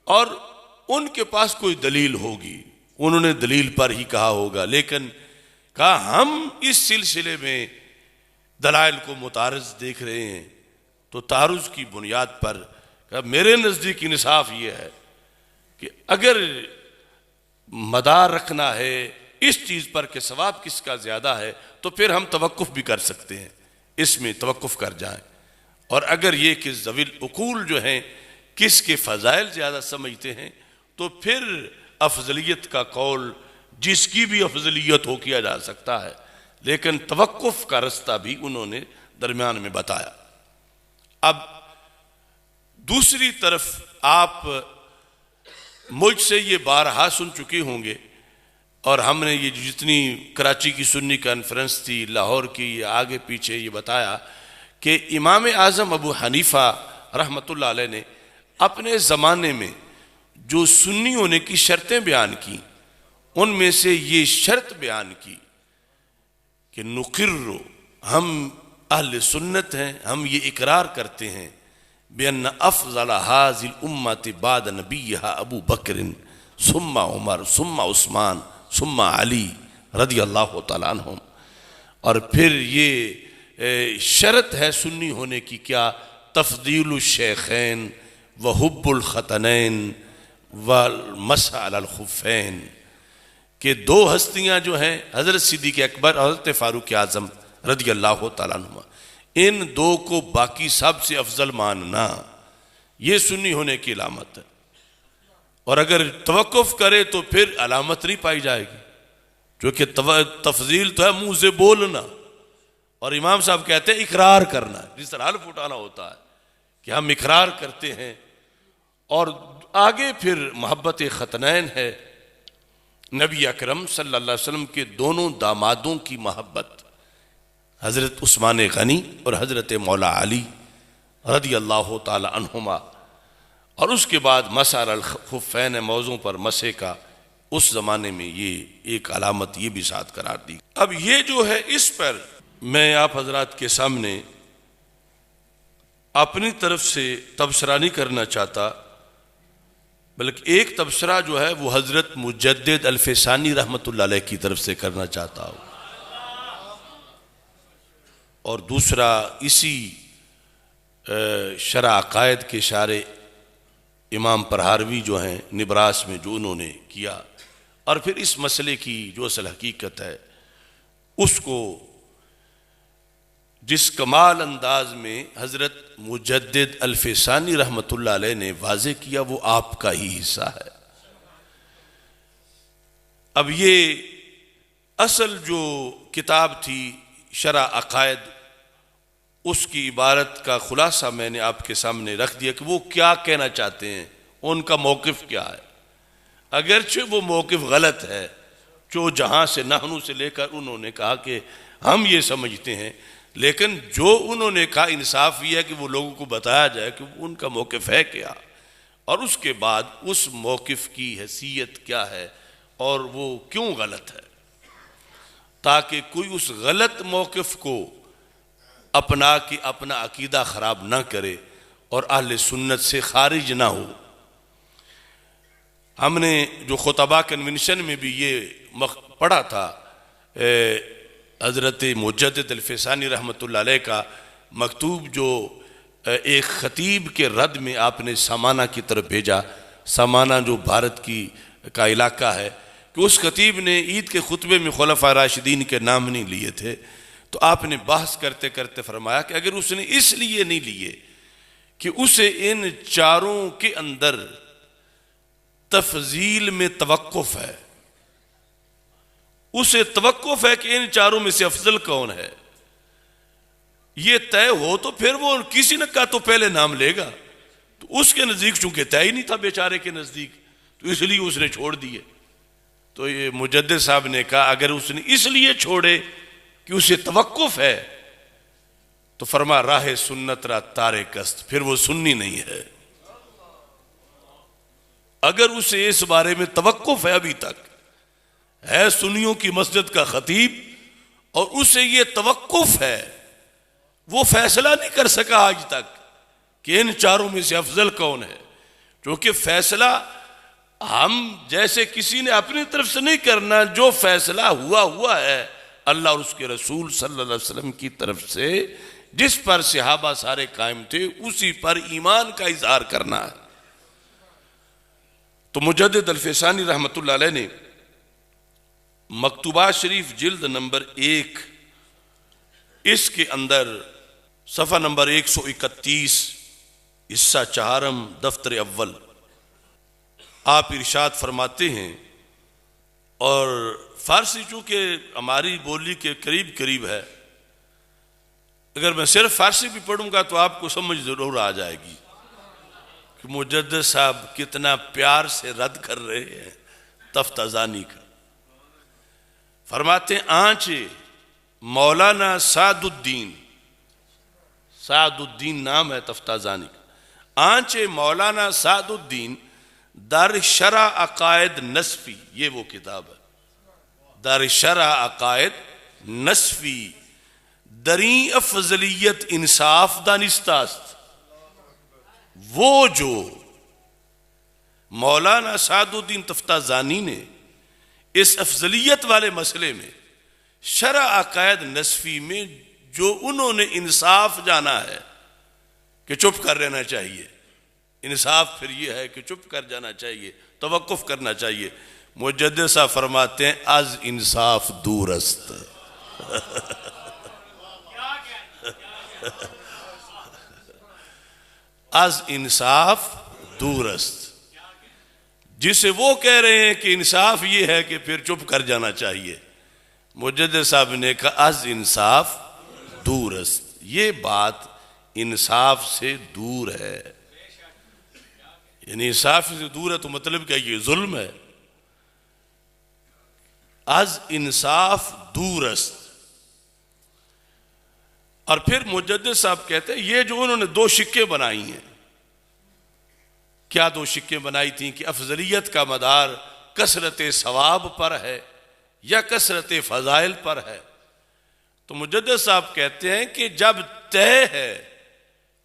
اور ان کے پاس کوئی دلیل ہوگی، انہوں نے دلیل پر ہی کہا ہوگا، لیکن کہا ہم اس سلسلے میں دلائل کو متعارض دیکھ رہے ہیں، تو تعارض کی بنیاد پر کہا میرے نزدیک انصاف یہ ہے کہ اگر مدار رکھنا ہے اس چیز پر کہ ثواب کس کا زیادہ ہے، تو پھر ہم توقف بھی کر سکتے ہیں، اس میں توقف کر جائیں۔ اور اگر یہ کہ ذوی العقول جو ہیں کس کے فضائل زیادہ سمجھتے ہیں، تو پھر افضلیت کا قول جس کی بھی افضلیت ہو کیا جا سکتا ہے، لیکن توقف کا رستہ بھی انہوں نے درمیان میں بتایا۔ اب دوسری طرف آپ مجھ سے یہ بارہا سن چکے ہوں گے، اور ہم نے یہ جتنی کراچی کی سنی کانفرنس تھی، لاہور کی، آگے پیچھے یہ بتایا کہ امام اعظم ابو حنیفہ رحمۃ اللہ علیہ نے اپنے زمانے میں جو سنی ہونے کی شرطیں بیان کی، ان میں سے یہ شرط بیان کی کہ نقر، ہم اہل سنت ہیں، ہم یہ اقرار کرتے ہیں بِأَنَّ أَفْضَلَ هَذِهِ الْأُمَّةِ بَعْدَ نَبِيِّهَا ابو بکر ثم عمر ثم عثمان ثم علی رضی اللہ تعالیٰ عنہم۔ اور پھر یہ شرط ہے سنی ہونے کی کیا؟ تفضیل الشیخین وحب الختنین والمسح علی الخفین، کہ دو ہستیاں جو ہیں حضرت صدیق اکبر اور حضرت فاروق اعظم رضی اللہ تعالیٰ عنہ، ان دو کو باقی سب سے افضل ماننا، یہ سنی ہونے کی علامت ہے۔ اور اگر توقف کرے تو پھر علامت نہیں پائی جائے گی، کیونکہ تفضیل تو ہے منہ سے بولنا، اور امام صاحب کہتے ہیں اقرار کرنا، جس طرح حلف اٹھانا ہوتا ہے کہ ہم اقرار کرتے ہیں۔ اور آگے پھر محبت ختنین ہے، نبی اکرم صلی اللہ علیہ وسلم کے دونوں دامادوں کی محبت، حضرت عثمان غنی اور حضرت مولا علی رضی اللہ تعالی عنہما۔ اور اس کے بعد مسح علی الخفین موضوع پر مسح کا اس زمانے میں یہ ایک علامت یہ بھی ساتھ قرار دی۔ اب یہ جو ہے اس پر میں آپ حضرات کے سامنے اپنی طرف سے تبصرہ نہیں کرنا چاہتا، بلکہ ایک تبصرہ جو ہے وہ حضرت مجدد الفسانی رحمۃ اللہ علیہ کی طرف سے کرنا چاہتا ہوں، اور دوسرا اسی شرح عقائد کے شارح امام پرہاروی جو ہیں نبراس میں جو انہوں نے کیا، اور پھر اس مسئلے کی جو اصل حقیقت ہے اس کو جس کمال انداز میں حضرت مجدد الفسانی رحمۃ اللہ علیہ نے واضح کیا وہ آپ کا ہی حصہ ہے۔ اب یہ اصل جو کتاب تھی شرح عقائد، اس کی عبارت کا خلاصہ میں نے آپ کے سامنے رکھ دیا کہ وہ کیا کہنا چاہتے ہیں، ان کا موقف کیا ہے۔ اگرچہ وہ موقف غلط ہے، جو جہاں سے نحنو سے لے کر انہوں نے کہا کہ ہم یہ سمجھتے ہیں، لیکن جو انہوں نے کہا انصاف یہ ہے کہ وہ لوگوں کو بتایا جائے کہ ان کا موقف ہے کیا، اور اس کے بعد اس موقف کی حیثیت کیا ہے اور وہ کیوں غلط ہے، تاکہ کوئی اس غلط موقف کو اپنا کے اپنا عقیدہ خراب نہ کرے اور اہل سنت سے خارج نہ ہو۔ ہم نے جو خطبہ کنونشن میں بھی یہ پڑھا تھا، حضرت مجدد الفسانی رحمۃ اللہ علیہ کا مکتوب جو ایک خطیب کے رد میں آپ نے سامانہ کی طرف بھیجا، سامانہ جو بھارت کا علاقہ ہے، کہ اس خطیب نے عید کے خطبے میں خلفاء راشدین کے نام نہیں لیے تھے، تو آپ نے بحث کرتے کرتے فرمایا کہ اگر اس نے اس لیے نہیں لیے کہ اسے ان چاروں کے اندر تفضیل میں توقف ہے، اسے توقف ہے کہ ان چاروں میں سے افضل کون ہے، یہ طے ہو تو پھر وہ کسی نے کہا تو پہلے نام لے گا، تو اس کے نزدیک چونکہ طے ہی نہیں تھا بیچارے کے نزدیک، تو اس لیے اس نے چھوڑ دیے۔ تو یہ مجدد صاحب نے کہا اگر اس نے اس لیے چھوڑے کہ اسے توقف ہے تو فرما راہ سنت را تارک است، پھر وہ سنی نہیں ہے۔ اگر اسے اس بارے میں توقف ہے، ابھی تک ہے سنیوں کی مسجد کا خطیب اور اسے یہ توقف ہے، وہ فیصلہ نہیں کر سکا آج تک کہ ان چاروں میں سے افضل کون ہے، کیونکہ فیصلہ ہم جیسے کسی نے اپنی طرف سے نہیں کرنا، جو فیصلہ ہوا ہے اللہ اور اس کے رسول صلی اللہ علیہ وسلم کی طرف سے، جس پر صحابہ سارے قائم تھے اسی پر ایمان کا اظہار کرنا ہے۔ تو مجدد الفسانی رحمۃ اللہ علیہ نے مکتوبات شریف جلد نمبر 1 اس کے اندر صفحہ نمبر 131 حصہ 4 دفتر اول آپ ارشاد فرماتے ہیں، اور فارسی چونکہ ہماری بولی کے قریب قریب ہے، اگر میں صرف فارسی بھی پڑھوں گا تو آپ کو سمجھ ضرور آ جائے گی کہ مجدد صاحب کتنا پیار سے رد کر رہے ہیں تفتازانی کا۔ فرماتے ہیں آنچ مولانا سعد الدین نام ہے تفتازانی کا، آنچ مولانا سعد الدین در شرح عقائد نصفی، یہ وہ کتاب ہے، در شرح عقائد نصفی دریں افضلیت انصاف دانستاست۔ وہ جو مولانا سعد الدین تفتازانی نے اس افضلیت والے مسئلے میں شرح عقائد نصفی میں جو انہوں نے انصاف جانا ہے کہ چپ کر رہنا چاہیے، انصاف پھر یہ ہے کہ چپ کر جانا چاہیے، توقف کرنا چاہیے، مجدد صاحب فرماتے ہیں از انصاف دور است۔ از انصاف دور است، جسے وہ کہہ رہے ہیں کہ انصاف یہ ہے کہ پھر چپ کر جانا چاہیے، مجدد صاحب نے کہا از انصاف دور است، یہ بات انصاف سے دور ہے، یعنی انصاف سے دور ہے تو مطلب کیا یہ ظلم ہے، از انصاف دور است۔ اور پھر مجدد صاحب کہتے ہیں یہ جو انہوں نے 2 شکیں بنائی ہیں، کیا 2 شکیں بنائی تھیں کہ افضلیت کا مدار کثرت ثواب پر ہے یا کثرت فضائل پر ہے، تو مجدد صاحب کہتے ہیں کہ جب طے ہے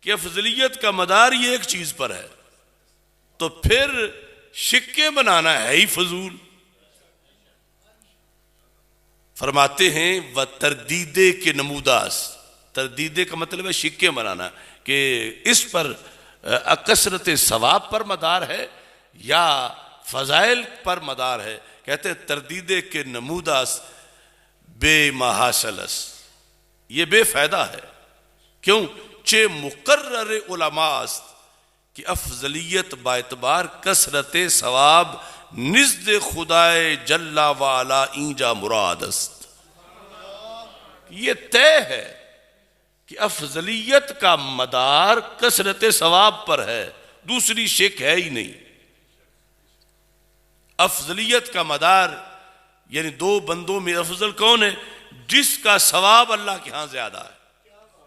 کہ افضلیت کا مدار یہ ایک چیز پر ہے تو پھر شکے بنانا ہے ہی فضول. فرماتے ہیں وہ تردیدے کے نموداس، تردیدے کا مطلب ہے شکے بنانا، کہ اس پر کثرت ثواب پر مدار ہے یا فضائل پر مدار ہے. کہتے ہیں تردیدے کے نموداس بے محاصلس، یہ بے فائدہ ہے. کیوں؟ چے مقرر علماء است کہ افضلیت با اعتبار کثرت ثواب نزد خدائے جل وعلا اینجا مراد است. یہ طے ہے کہ افضلیت کا مدار کثرت ثواب پر ہے، دوسری شک ہے ہی نہیں. افضلیت کا مدار یعنی دو بندوں میں افضل کون ہے؟ جس کا ثواب اللہ کے ہاں زیادہ ہے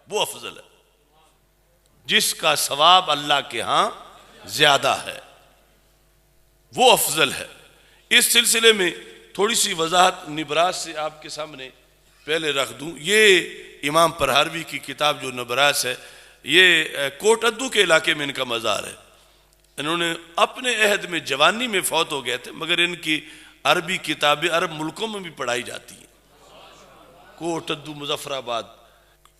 وہ افضل ہے، جس کا ثواب اللہ کے ہاں زیادہ ہے وہ افضل ہے. اس سلسلے میں تھوڑی سی وضاحت نبراس سے آپ کے سامنے پہلے رکھ دوں. یہ امام پرہاروی کی کتاب جو نبراس ہے، یہ کوٹ ادو کے علاقے میں ان کا مزار ہے. انہوں نے اپنے عہد میں جوانی میں فوت ہو گئے تھے، مگر ان کی عربی کتابیں عرب ملکوں میں بھی پڑھائی جاتی ہیں. کوٹ ادو مظفر آباد.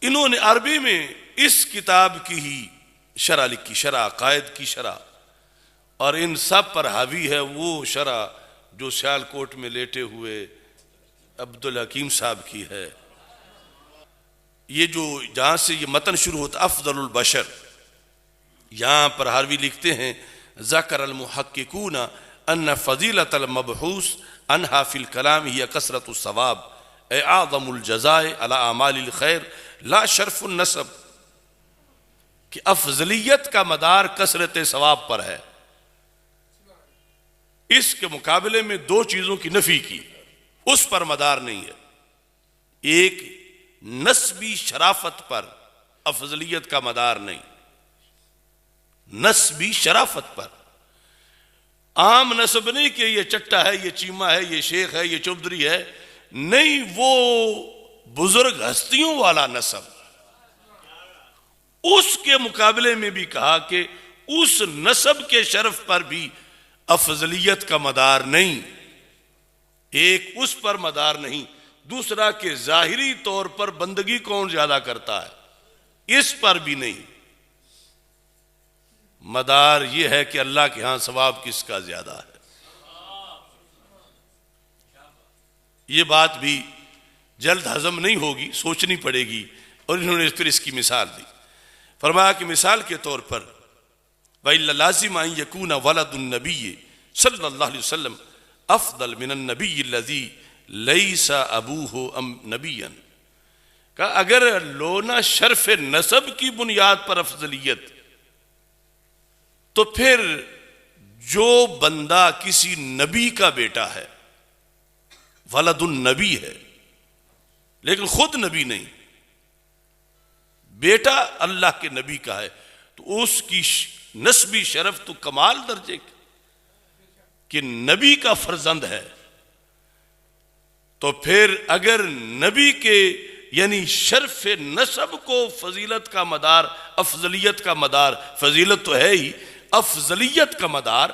انہوں نے عربی میں اس کتاب کی ہی شرح لکھی، شرح عقائد کی شرح، اور ان سب پر حاوی ہے وہ شرح جو سیال کوٹ میں لیٹے ہوئے عبدالحکیم صاحب کی ہے. یہ جو جہاں سے یہ متن شروع ہوتا افضل البشر، یہاں پر حاوی لکھتے ہیں ذکر المحققون ان فضیلت المبحوث عنہا فی الکلام ہی کثرت الثواب اے اعظم الجزائے علی اعمال الخیر لا شرف النسب، کہ افضلیت کا مدار کثرت ثواب پر ہے. اس کے مقابلے میں دو چیزوں کی نفی کی، اس پر مدار نہیں ہے. ایک نسبی شرافت پر افضلیت کا مدار نہیں، نسبی شرافت پر. عام نسب نہیں کہ یہ چٹا ہے، یہ چیمہ ہے، یہ شیخ ہے، یہ چودھری ہے، نہیں، وہ بزرگ ہستیوں والا نسب. اس کے مقابلے میں بھی کہا کہ اس نسب کے شرف پر بھی افضلیت کا مدار نہیں. ایک اس پر مدار نہیں، دوسرا کہ ظاہری طور پر بندگی کون زیادہ کرتا ہے، اس پر بھی نہیں. مدار یہ ہے کہ اللہ کے ہاں ثواب کس کا زیادہ ہے. یہ بات بھی جلد ہضم نہیں ہوگی، سوچنی پڑے گی. اور انہوں نے پھر اس کی مثال دی. فرمایا کہ مثال کے طور پر وَإِلَّا لَازِمَ أَن يَكُونَ وَلَدُ النَّبِيِّ صلی اللہ علیہ وسلم افضل من النبی الذی لیس ابوہ نبیا، کہ اگر لونا شرف نسب کی بنیاد پر افضلیت، تو پھر جو بندہ کسی نبی کا بیٹا ہے، ولد النبی ہے لیکن خود نبی نہیں، بیٹا اللہ کے نبی کا ہے، تو اس کی نسبی شرف تو کمال درجے کی کہ نبی کا فرزند ہے. تو پھر اگر نبی کے یعنی شرف نسب کو فضیلت کا مدار، افضلیت کا مدار، فضیلت تو ہے ہی، افضلیت کا مدار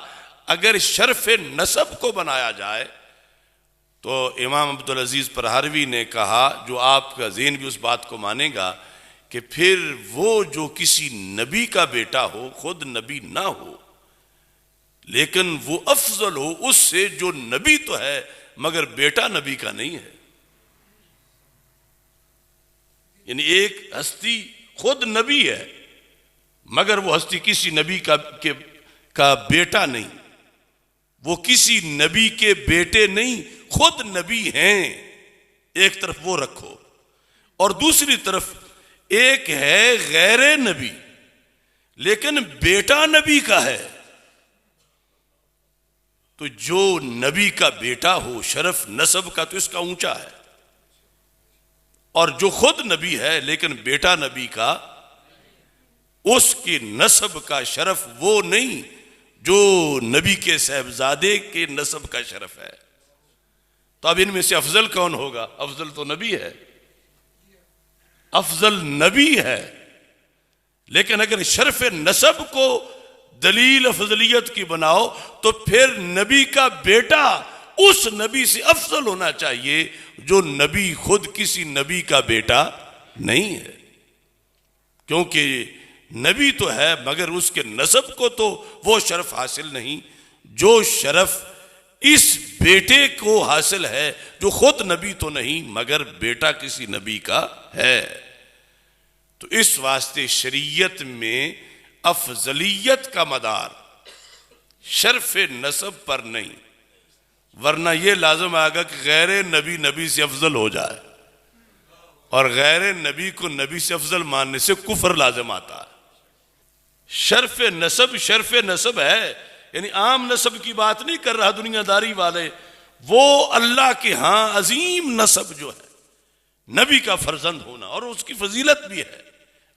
اگر شرف نسب کو بنایا جائے، تو امام عبدالعزیز پرہاروی نے کہا، جو آپ کا ذہن بھی اس بات کو مانے گا، کہ پھر وہ جو کسی نبی کا بیٹا ہو، خود نبی نہ ہو، لیکن وہ افضل ہو اس سے جو نبی تو ہے مگر بیٹا نبی کا نہیں ہے. یعنی ایک ہستی خود نبی ہے مگر وہ ہستی کسی نبی کا بیٹا نہیں، وہ کسی نبی کے بیٹے نہیں، خود نبی ہیں. ایک طرف وہ رکھو، اور دوسری طرف ایک ہے غیر نبی لیکن بیٹا نبی کا ہے. تو جو نبی کا بیٹا ہو شرف نسب کا تو اس کا اونچا ہے، اور جو خود نبی ہے لیکن بیٹا نبی کا، اس کی نسب کا شرف وہ نہیں جو نبی کے صاحبزادے کے نسب کا شرف ہے. تو اب ان میں سے افضل کون ہوگا؟ افضل تو نبی ہے. افضل نبی ہے، لیکن اگر شرف نسب کو دلیل افضلیت کی بناؤ تو پھر نبی کا بیٹا اس نبی سے افضل ہونا چاہیے جو نبی خود کسی نبی کا بیٹا نہیں ہے، کیونکہ نبی تو ہے مگر اس کے نسب کو تو وہ شرف حاصل نہیں جو شرف اس بیٹے کو حاصل ہے جو خود نبی تو نہیں مگر بیٹا کسی نبی کا ہے۔ تو اس واسطے شریعت میں افضلیت کا مدار شرف نسب پر نہیں، ورنہ یہ لازم آگا کہ غیر نبی نبی سے افضل ہو جائے، اور غیر نبی کو نبی سے افضل ماننے سے کفر لازم آتا ہے۔ شرف نسب ہے، یعنی عام نسب کی بات نہیں کر رہا دنیا داری والے، وہ اللہ کے ہاں عظیم نسب جو ہے نبی کا فرزند ہونا، اور اس کی فضیلت بھی ہے،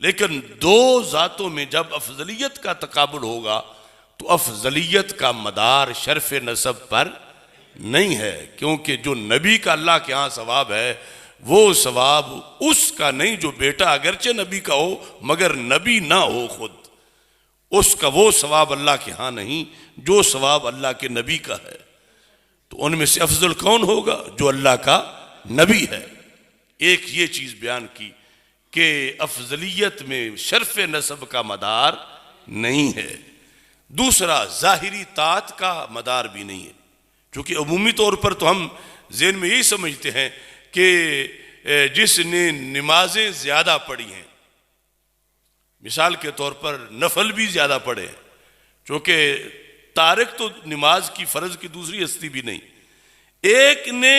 لیکن دو ذاتوں میں جب افضلیت کا تقابل ہوگا تو افضلیت کا مدار شرف نسب پر نہیں ہے، کیونکہ جو نبی کا اللہ کے ہاں ثواب ہے وہ ثواب اس کا نہیں جو بیٹا اگرچہ نبی کا ہو مگر نبی نہ ہو خود، اس کا وہ ثواب اللہ کے ہاں نہیں جو ثواب اللہ کے نبی کا ہے۔ تو ان میں سے افضل کون ہوگا؟ جو اللہ کا نبی ہے۔ ایک یہ چیز بیان کی کہ افضلیت میں شرف نسب کا مدار نہیں ہے، دوسرا ظاہری طاعت کا مدار بھی نہیں ہے، چونکہ عمومی طور پر تو ہم ذہن میں یہی سمجھتے ہیں کہ جس نے نمازیں زیادہ پڑھی ہیں، مثال کے طور پر نفل بھی زیادہ پڑھے ہیں، چونکہ تارک تو نماز کی فرض کی دوسری ہستی بھی نہیں، ایک نے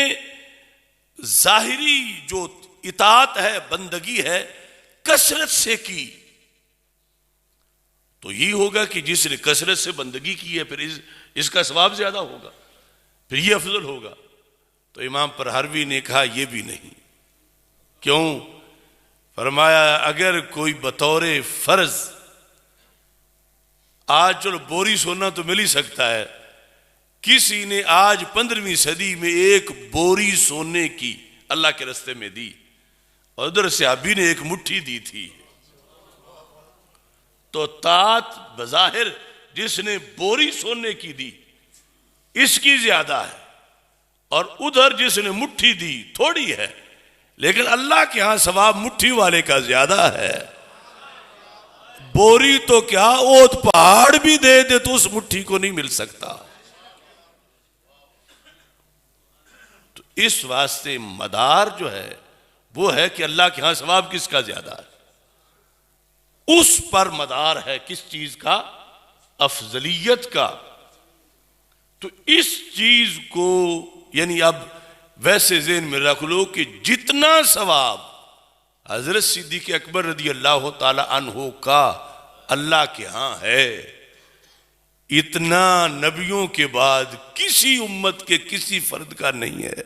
ظاہری جو اطاعت ہے بندگی ہے کثرت سے کی، تو یہ ہوگا کہ جس نے کثرت سے بندگی کی ہے پھر اس کا ثواب زیادہ ہوگا، پھر یہ افضل ہوگا۔ تو امام پرہروی نے کہا یہ بھی نہیں۔ کیوں؟ فرمایا اگر کوئی بطور فرض آج چلو بوری سونا تو مل ہی سکتا ہے، کسی نے آج 15ویں صدی میں ایک بوری سونے کی اللہ کے راستے میں دی اور ادھر صحابی نے ایک مٹھی دی تھی، تو طاعت بظاہر جس نے بوری سونے کی دی اس کی زیادہ ہے، اور ادھر جس نے مٹھی دی تھوڑی ہے، لیکن اللہ کے ہاں ثواب مٹھی والے کا زیادہ ہے۔ بوری تو کیا اوت پہاڑ بھی دے دے تو اس مٹھی کو نہیں مل سکتا۔ تو اس واسطے مدار جو ہے وہ ہے کہ اللہ کے ہاں ثواب کس کا زیادہ ہے، اس پر مدار ہے کس چیز کا؟ افضلیت کا۔ تو اس چیز کو یعنی اب ویسے ذہن میں رکھ لو کہ جتنا ثواب حضرت صدیق اکبر رضی اللہ تعالی عنہ کا اللہ کے ہاں ہے، اتنا نبیوں کے بعد کسی امت کے کسی فرد کا نہیں ہے۔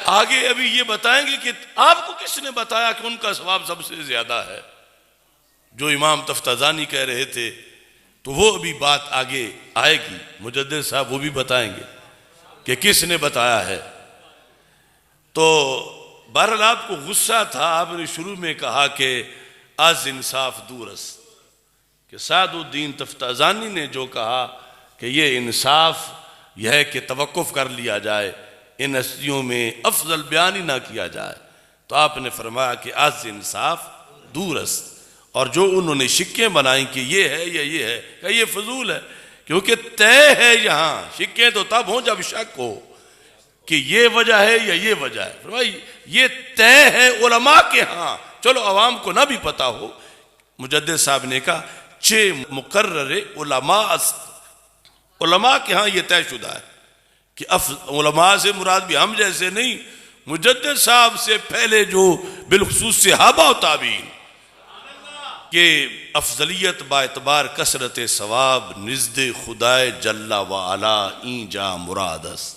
آگے ابھی یہ بتائیں گے کہ آپ کو کس نے بتایا کہ ان کا ثواب سب سے زیادہ ہے، جو امام تفتازانی کہہ رہے تھے، تو وہ ابھی بات آگے آئے گی، مجدد صاحب وہ بھی بتائیں گے کہ کس نے بتایا ہے۔ تو بہرحال آپ کو غصہ تھا، آپ نے شروع میں کہا کہ از انصاف دور است، کہ سعد الدین تفتازانی نے جو کہا کہ یہ انصاف یہ ہے کہ توقف کر لیا جائے، ان ہستیوں میں افضل بیان ہی نہ کیا جائے، تو آپ نے فرمایا کہ از انصاف دور است، اور جو انہوں نے شکیں بنائیں کہ یہ ہے یا یہ ہے، کہ یہ فضول ہے، کیونکہ طے ہے یہاں، شکیں تو تب ہوں جب شک ہو کہ یہ وجہ ہے یا یہ وجہ ہے، فرمایا یہ طے ہے علماء کے ہاں، چلو عوام کو نہ بھی پتا ہو۔ مجدد صاحب نے کہا چھ مقرر علماء است، علماء کے ہاں یہ طے شدہ ہے کہ علماء سے مراد بھی ہم جیسے نہیں، مجدد صاحب سے پہلے جو بالخصوص صحابہ و تابعین، کہ افضلیت با اعتبار کثرت ثواب نزد خدائے جل و علا این جا مراد است،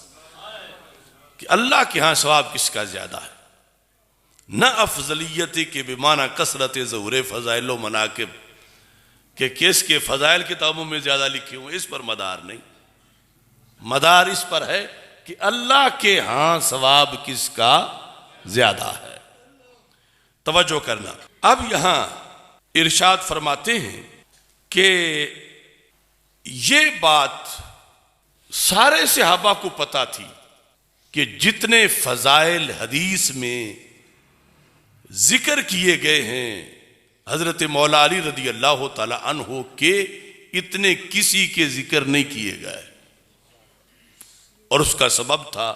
کہ اللہ کے ہاں ثواب کس کا زیادہ ہے، نہ افضلیت کے بمعنی کثرت ظہور فضائل و مناقب کہ کس کے فضائل کتابوں میں زیادہ لکھے ہوئے، اس پر مدار نہیں، مدار اس پر ہے کہ اللہ کے ہاں ثواب کس کا زیادہ ہے۔ توجہ کرنا، اب یہاں ارشاد فرماتے ہیں کہ یہ بات سارے صحابہ کو پتا تھی کہ جتنے فضائل حدیث میں ذکر کیے گئے ہیں حضرت مولا علی رضی اللہ تعالی عنہ کے اتنے کسی کے ذکر نہیں کیے گئے، اور اس کا سبب تھا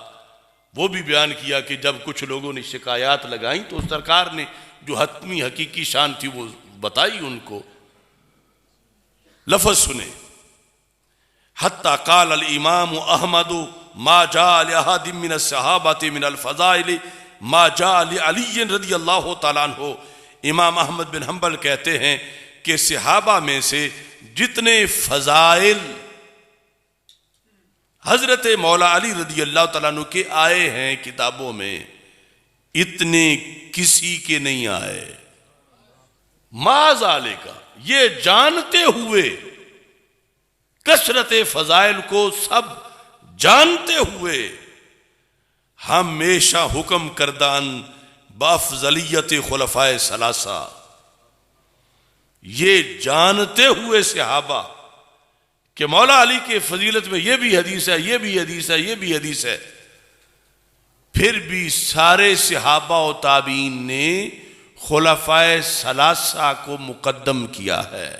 وہ بھی بیان کیا کہ جب کچھ لوگوں نے شکایات لگائیں تو سرکار نے جو حتمی حقیقی شان تھی وہ بتائی ان کو۔ لفظ سنیں، حتی قال الامام احمد ما جاء لأحد من الصحابة من الفضائل ما جاء لعلی رضی اللہ تعالیٰ عنہ۔ امام احمد بن حنبل کہتے ہیں کہ صحابہ میں سے جتنے فضائل حضرت مولا علی رضی اللہ تعالیٰ عنہ کے آئے ہیں کتابوں میں، اتنے کسی کے نہیں آئے۔ ما ذالک، یہ جانتے ہوئے کثرت فضائل کو سب جانتے ہوئے ہمیشہ حکم کردان بافضلیت خلفائے ثلاثہ، یہ جانتے ہوئے صحابہ کہ مولا علی کے فضیلت میں یہ بھی حدیث ہے، یہ بھی حدیث ہے، یہ بھی حدیث ہے، پھر بھی سارے صحابہ و تابعین نے خلفائے ثلاثہ کو مقدم کیا ہے۔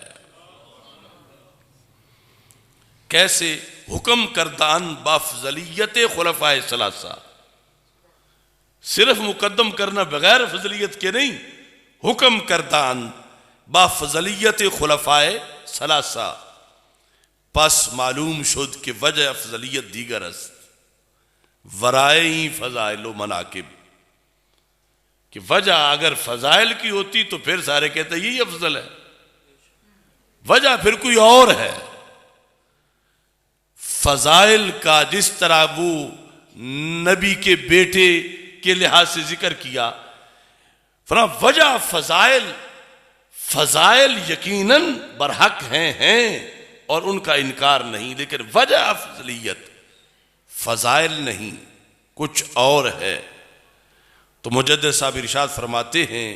کیسے؟ حکم کردان بافضلیت خلفائے ثلاثہ، صرف مقدم کرنا بغیر فضلیت کے نہیں، حکم کردان بافضلیت خلفائے ثلاثہ۔ پس معلوم شد کہ وجہ افضلیت دیگر است ورائے فضائل و مناقب، کہ وجہ اگر فضائل کی ہوتی تو پھر سارے کہتے یہی افضل ہے، وجہ پھر کوئی اور ہے۔ فضائل کا جس طرح وہ نبی کے بیٹے کے لحاظ سے ذکر کیا، وجہ فضائل یقیناً برحق ہیں اور ان کا انکار نہیں، لیکن وجہ افضلیت فضائل نہیں، کچھ اور ہے۔ تو مجدد صاحب ارشاد فرماتے ہیں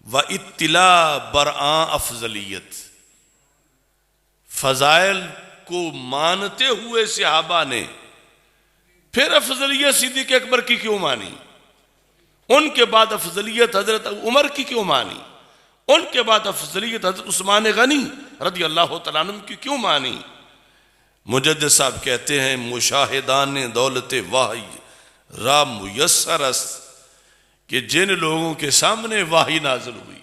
وَاِطِّلَا بَرْآں افضلیت، فضائل کو مانتے ہوئے صحابہ نے پھر افضلیت صدیق اکبر کی کیوں مانی، ان کے بعد افضلیت حضرت عمر کی کیوں مانی، ان کے بعد افضلیت حضرت عثمان غنی رضی اللہ تعالیٰ عنہ کی کیوں مانی؟ مجدد صاحب کہتے ہیں مشاہدان دولت وحی را میسر است، کہ جن لوگوں کے سامنے وحی نازل ہوئی،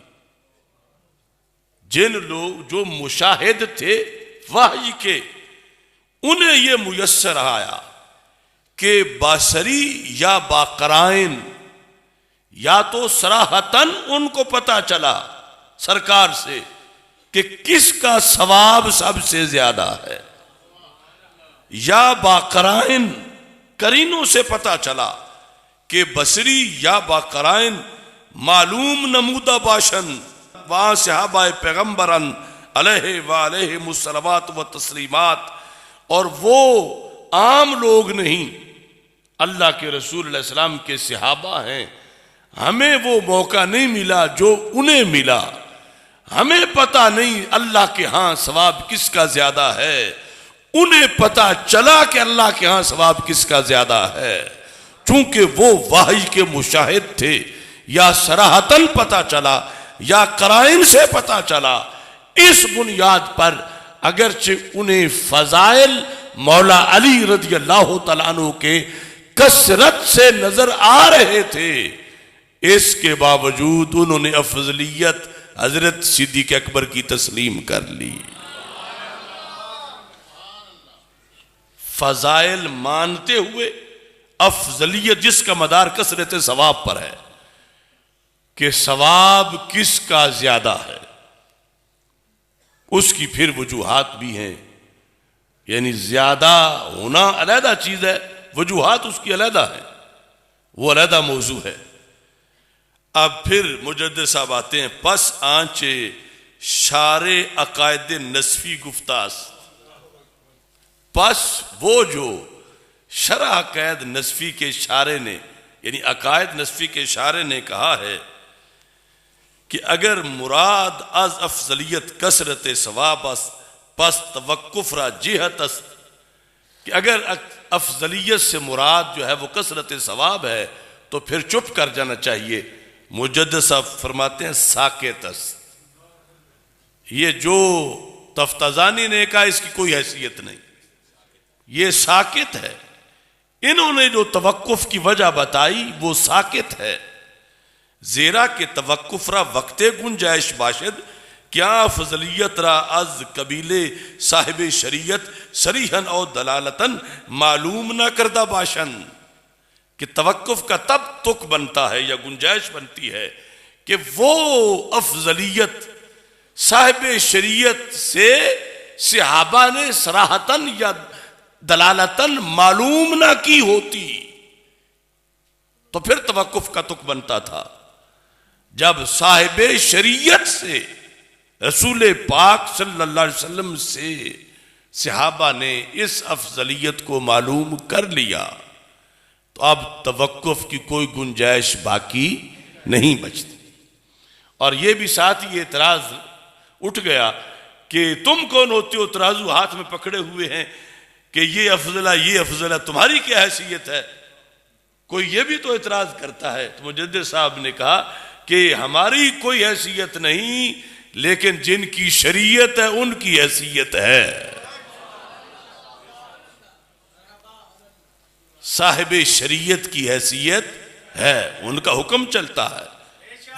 جن لوگ جو مشاہد تھے وحی کے، انہیں یہ میسر آیا کہ باصری یا باقرائن، یا تو صراحتاً ان کو پتا چلا سرکار سے کہ کس کا ثواب سب سے زیادہ ہے، یا باقرائن کرینوں سے پتا چلا کہ بصری یا باقرائن معلوم نمودہ باشن وہاں صحابہ پیغمبرن علیہ وآلہ الصلوات و تسلیمات، اور وہ عام لوگ نہیں، اللہ کے رسول علیہ السلام کے صحابہ ہیں۔ ہمیں وہ موقع نہیں ملا جو انہیں ملا، ہمیں پتا نہیں اللہ کے ہاں ثواب کس کا زیادہ ہے، انہیں پتا چلا کہ اللہ کے ہاں ثواب کس کا زیادہ ہے، چونکہ وہ وحی کے مشاہد تھے، یا صراحتاً پتا چلا یا قرائن سے پتا چلا۔ اس بنیاد پر اگرچہ انہیں فضائل مولا علی رضی اللہ تعالیٰ عنہ کے کثرت سے نظر آ رہے تھے، اس کے باوجود انہوں نے افضلیت حضرت صدیق اکبر کی تسلیم کر لی۔ فضائل مانتے ہوئے افضلیت جس کا مدار کثرت ثواب پر ہے، کہ ثواب کس کا زیادہ ہے، اس کی پھر وجوہات بھی ہیں، یعنی زیادہ ہونا علیحدہ چیز ہے، وجوہات اس کی علیحدہ ہیں، وہ علیحدہ موضوع ہے۔ اب پھر مجدد صاحب آتے ہیں، پس آنچے شار عقائد نصفی گفتاس، پس وہ جو شرع عقائد نصفی کے شارع نے، یعنی عقائد نصفی کے شارع نے کہا ہے کہ اگر مراد از افضلیت کثرت ثواب است پس توقف را جہت است، کہ اگر افضلیت سے مراد جو ہے وہ کثرت ثواب ہے تو پھر چپ کر جانا چاہیے۔ مجدد صاحب فرماتے ہیں ساکت است، یہ جو تفتزانی نے کہا اس کی کوئی حیثیت نہیں، یہ ساکت ہے۔ انہوں نے جو توقف کی وجہ بتائی وہ ساکت ہے، زیرا کہ توقف را وقت گنجائش باشد، کیا فضلیت را از قبیل صاحب شریعت صریحاً اور دلالتاً معلوم نہ کردہ باشند، کہ توقف کا تب تک بنتا ہے یا گنجائش بنتی ہے کہ وہ افضلیت صاحب شریعت سے صحابہ نے صراحتاً یا دلالتاً معلوم نہ کی ہوتی، تو پھر توقف کا تک بنتا تھا۔ جب صاحب شریعت سے رسول پاک صلی اللہ علیہ وسلم سے صحابہ نے اس افضلیت کو معلوم کر لیا تو اب توقف کی کوئی گنجائش باقی نہیں بچتی۔ اور یہ بھی ساتھ ہی اعتراض اٹھ گیا کہ تم کون ہوتے ہو ترازو ہاتھ میں پکڑے ہوئے ہیں کہ یہ افضلہ یہ افضلہ، تمہاری کیا حیثیت ہے؟ کوئی یہ بھی تو اعتراض کرتا ہے۔ تو مجدد صاحب نے کہا کہ ہماری کوئی حیثیت نہیں، لیکن جن کی شریعت ہے ان کی حیثیت ہے۔ صاحب شریعت کی حیثیت ہے، ان کا حکم چلتا ہے۔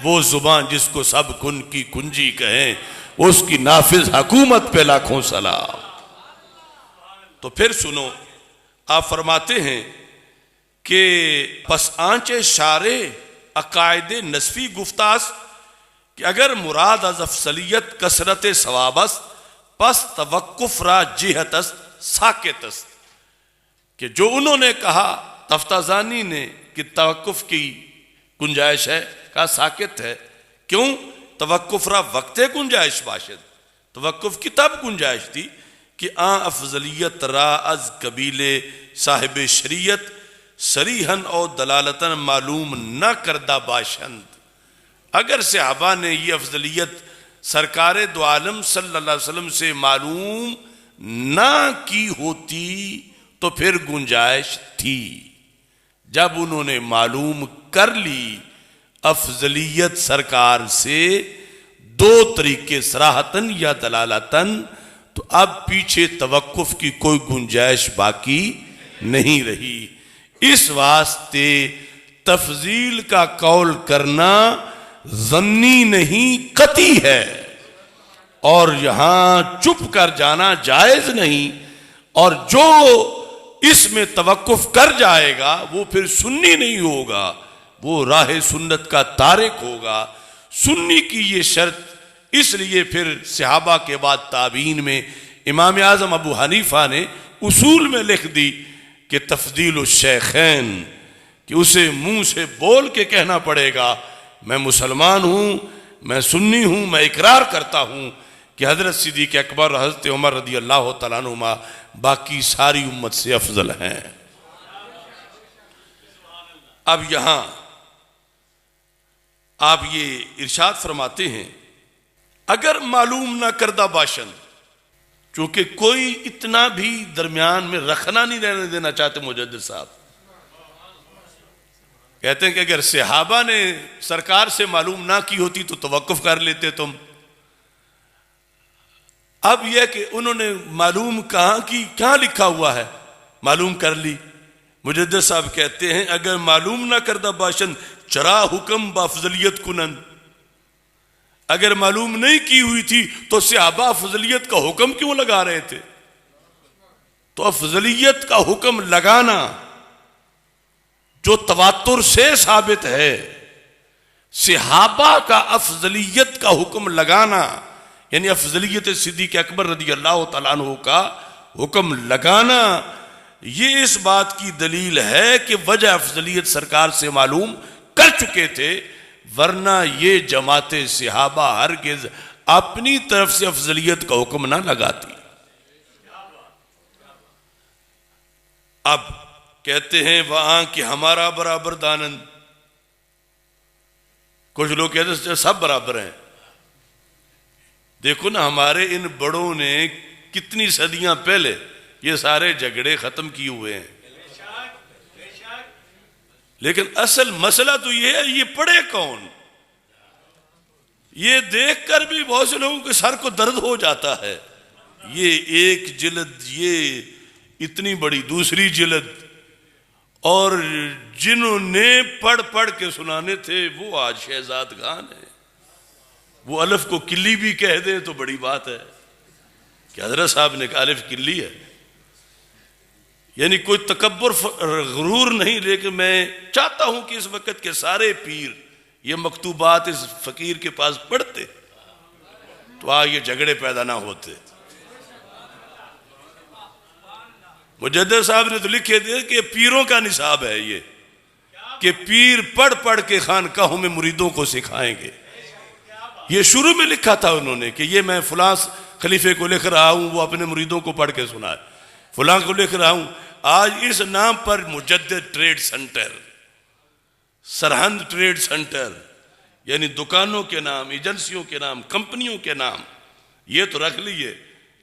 وہ زبان جس کو سب کن کی کنجی کہیں، اس کی نافذ حکومت پہ لاکھوں سلام۔ تو پھر سنو، آپ فرماتے ہیں کہ پس آنچے شارع عقائد نصفی گفتاس، کہ اگر مراد از افضلیت کثرت ثواب است پس توقف را جہت است ساکت است، کہ جو انہوں نے کہا تفتازانی نے کہ توقف کی گنجائش ہے، کہا ساکت ہے۔ کیوں؟ توقف را وقت گنجائش باشد، توقف کی تب گنجائش تھی کہ افضلیت را از قبیل صاحب شریعت صریحاً اور دلالتاً معلوم نہ کردہ باشند۔ اگر صحابہ نے یہ افضلیت سرکار دو عالم صلی اللہ علیہ وسلم سے معلوم نہ کی ہوتی تو پھر گنجائش تھی۔ جب انہوں نے معلوم کر لی افضلیت سرکار سے دو طریقے صراحتاً یا دلالتاً، تو اب پیچھے توقف کی کوئی گنجائش باقی نہیں رہی۔ اس واسطے تفضیل کا قول کرنا ظنی نہیں قطعی ہے، اور یہاں چپ کر جانا جائز نہیں، اور جو اس میں توقف کر جائے گا وہ پھر سنی نہیں ہوگا، وہ راہ سنت کا تارک ہوگا۔ سنی کی یہ شرط اس لیے پھر صحابہ کے بعد تابعین میں امام اعظم ابو حنیفہ نے اصول میں لکھ دی کہ تفضیل الشیخین، کہ اسے منہ سے بول کے کہنا پڑے گا میں مسلمان ہوں، میں سنی ہوں، میں اقرار کرتا ہوں کہ حضرت صدیق اکبر حضرت عمر رضی اللہ تعالیٰ عنہما باقی ساری امت سے افضل ہیں۔ اب یہاں آپ یہ ارشاد فرماتے ہیں اگر معلوم نہ کردہ باشند، چونکہ کوئی اتنا بھی درمیان میں رکھنا نہیں رہنے دینا چاہتے مجدد صاحب، کہتے ہیں کہ اگر صحابہ نے سرکار سے معلوم نہ کی ہوتی تو توقف کر لیتے تم۔ اب یہ کہ انہوں نے معلوم کہاں کی، کہاں لکھا ہوا ہے، معلوم کر لی۔ مجدد صاحب کہتے ہیں اگر معلوم نہ کردہ باشند چرا حکم بافضلیت کنند، اگر معلوم نہیں کی ہوئی تھی تو صحابہ افضلیت کا حکم کیوں لگا رہے تھے؟ تو افضلیت کا حکم لگانا جو تواتر سے ثابت ہے، صحابہ کا افضلیت کا حکم لگانا، یعنی افضلیت صدیق اکبر رضی اللہ تعالیٰ عنہ کا حکم لگانا، یہ اس بات کی دلیل ہے کہ وجہ افضلیت سرکار سے معلوم کر چکے تھے، ورنہ یہ جماعت صحابہ ہرگز اپنی طرف سے افضلیت کا حکم نہ لگاتی۔ اب کہتے ہیں وہاں کہ ہمارا برابر دانند، کچھ لوگ کہتے ہیں سب برابر ہیں۔ دیکھو نا، ہمارے ان بڑوں نے کتنی صدیاں پہلے یہ سارے جھگڑے ختم کیے ہوئے ہیں، لیکن اصل مسئلہ تو یہ ہے یہ پڑھے کون؟ یہ دیکھ کر بھی بہت سے لوگوں کے سر کو درد ہو جاتا ہے، یہ ایک جلد، یہ اتنی بڑی دوسری جلد، اور جنہوں نے پڑھ پڑھ کے سنانے تھے وہ آج شہزاد خان ہیں۔ وہ الف کو کلی بھی کہہ دیں تو بڑی بات ہے کہ حضرت صاحب نے کہا الف کلی ہے، یعنی کوئی تکبر غرور نہیں، لیکن میں چاہتا ہوں کہ اس وقت کے سارے پیر یہ مکتوبات اس فقیر کے پاس پڑھتے تو یہ جھگڑے پیدا نہ ہوتے۔ مجدد صاحب نے تو لکھے تھے کہ پیروں کا نصاب ہے یہ، کہ پیر پڑھ پڑھ کے خانقاہوں میں مریدوں کو سکھائیں گے۔ یہ شروع میں لکھا تھا انہوں نے کہ یہ میں فلاں خلیفے کو لکھ رہا ہوں، وہ اپنے مریدوں کو پڑھ کے سنائے، فلاں کو لکھ رہا ہوں۔ آج اس نام پر مجدد trade centre, Sirhind trade centre, یعنی دکانوں کے نام، ایجنسیوں کے نام، کمپنیوں کے نام یہ تو رکھ لیے،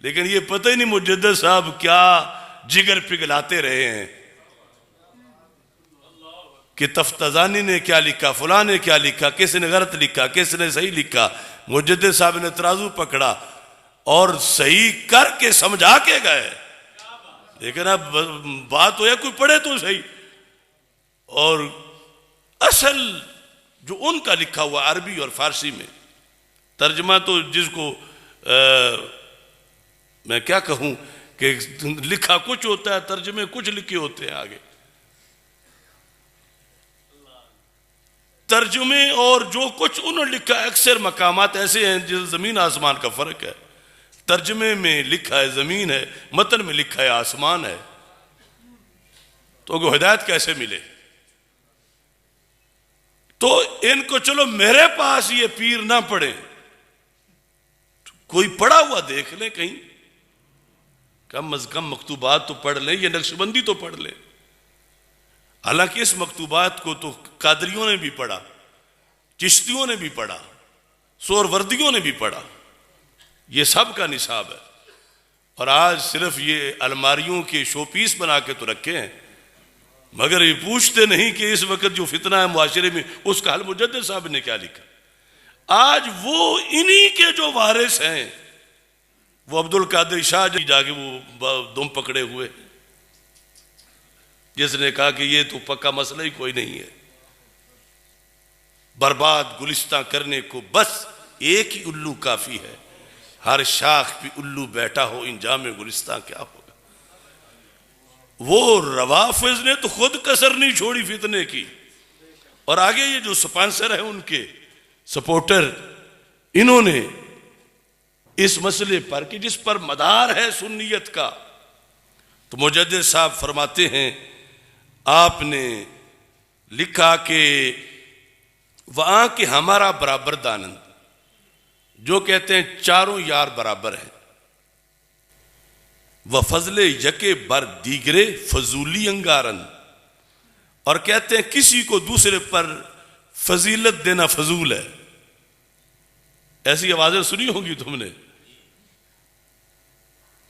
لیکن یہ پتہ ہی نہیں مجدد صاحب کیا جگر پگھلاتے رہے ہیں کہ تفتزانی نے کیا لکھا، فلاں نے کیا لکھا، کس نے غلط لکھا، کس نے صحیح لکھا۔ مجدد صاحب نے ترازو پکڑا اور صحیح کر کے سمجھا کے گئے، لیکن اب بات ہو یا کوئی پڑھے تو صحیح۔ اور اصل جو ان کا لکھا ہوا عربی اور فارسی میں ترجمہ، تو جس کو میں کیا کہوں کہ لکھا کچھ ہوتا ہے، ترجمے کچھ لکھے ہوتے ہیں آگے۔ ترجمے اور جو کچھ انہوں نے لکھا، اکثر مقامات ایسے ہیں جس زمین آسمان کا فرق ہے۔ ترجمے میں لکھا ہے زمین ہے، متن میں لکھا ہے آسمان ہے، تو وہ ہدایت کیسے ملے؟ تو ان کو چلو میرے پاس یہ پیر نہ پڑھیں، کوئی پڑھا ہوا دیکھ لیں کہیں، کم از کم مکتوبات تو پڑھ لیں، یہ نقش بندی تو پڑھ لیں۔ حالانکہ اس مکتوبات کو تو قادریوں نے بھی پڑھا، چشتیوں نے بھی پڑھا، سہروردیوں نے بھی پڑھا، یہ سب کا نصاب ہے۔ اور آج صرف یہ الماریوں کے شو پیس بنا کے تو رکھے ہیں، مگر یہ پوچھتے نہیں کہ اس وقت جو فتنہ ہے معاشرے میں اس کا حل مجدد صاحب نے کیا لکھا۔ آج وہ انہی کے جو وارث ہیں، وہ عبد القادر شاہ جی جا کے وہ دم پکڑے ہوئے، جس نے کہا کہ یہ تو پکا مسئلہ ہی کوئی نہیں ہے، برباد گلستہ کرنے کو بس ایک ہی الو کافی ہے، ہر شاخ پہ الو بیٹھا ہو انجام گلستہ کیا ہوگا۔ وہ روافظ نے تو خود کسر نہیں چھوڑی فتنے کی، اور آگے یہ جو سپانسر ہیں ان کے سپورٹر، انہوں نے اس مسئلے پر کہ جس پر مدار ہے سنیت کا، تو مجدد صاحب فرماتے ہیں آپ نے لکھا کہ وہاں کہ ہمارا برابر دانند، جو کہتے ہیں چاروں یار برابر ہیں، وہ فضل یکے بر دیگرے فضولی انگارن، اور کہتے ہیں کسی کو دوسرے پر فضیلت دینا فضول ہے۔ ایسی آوازیں سنی ہوں گی تم نے۔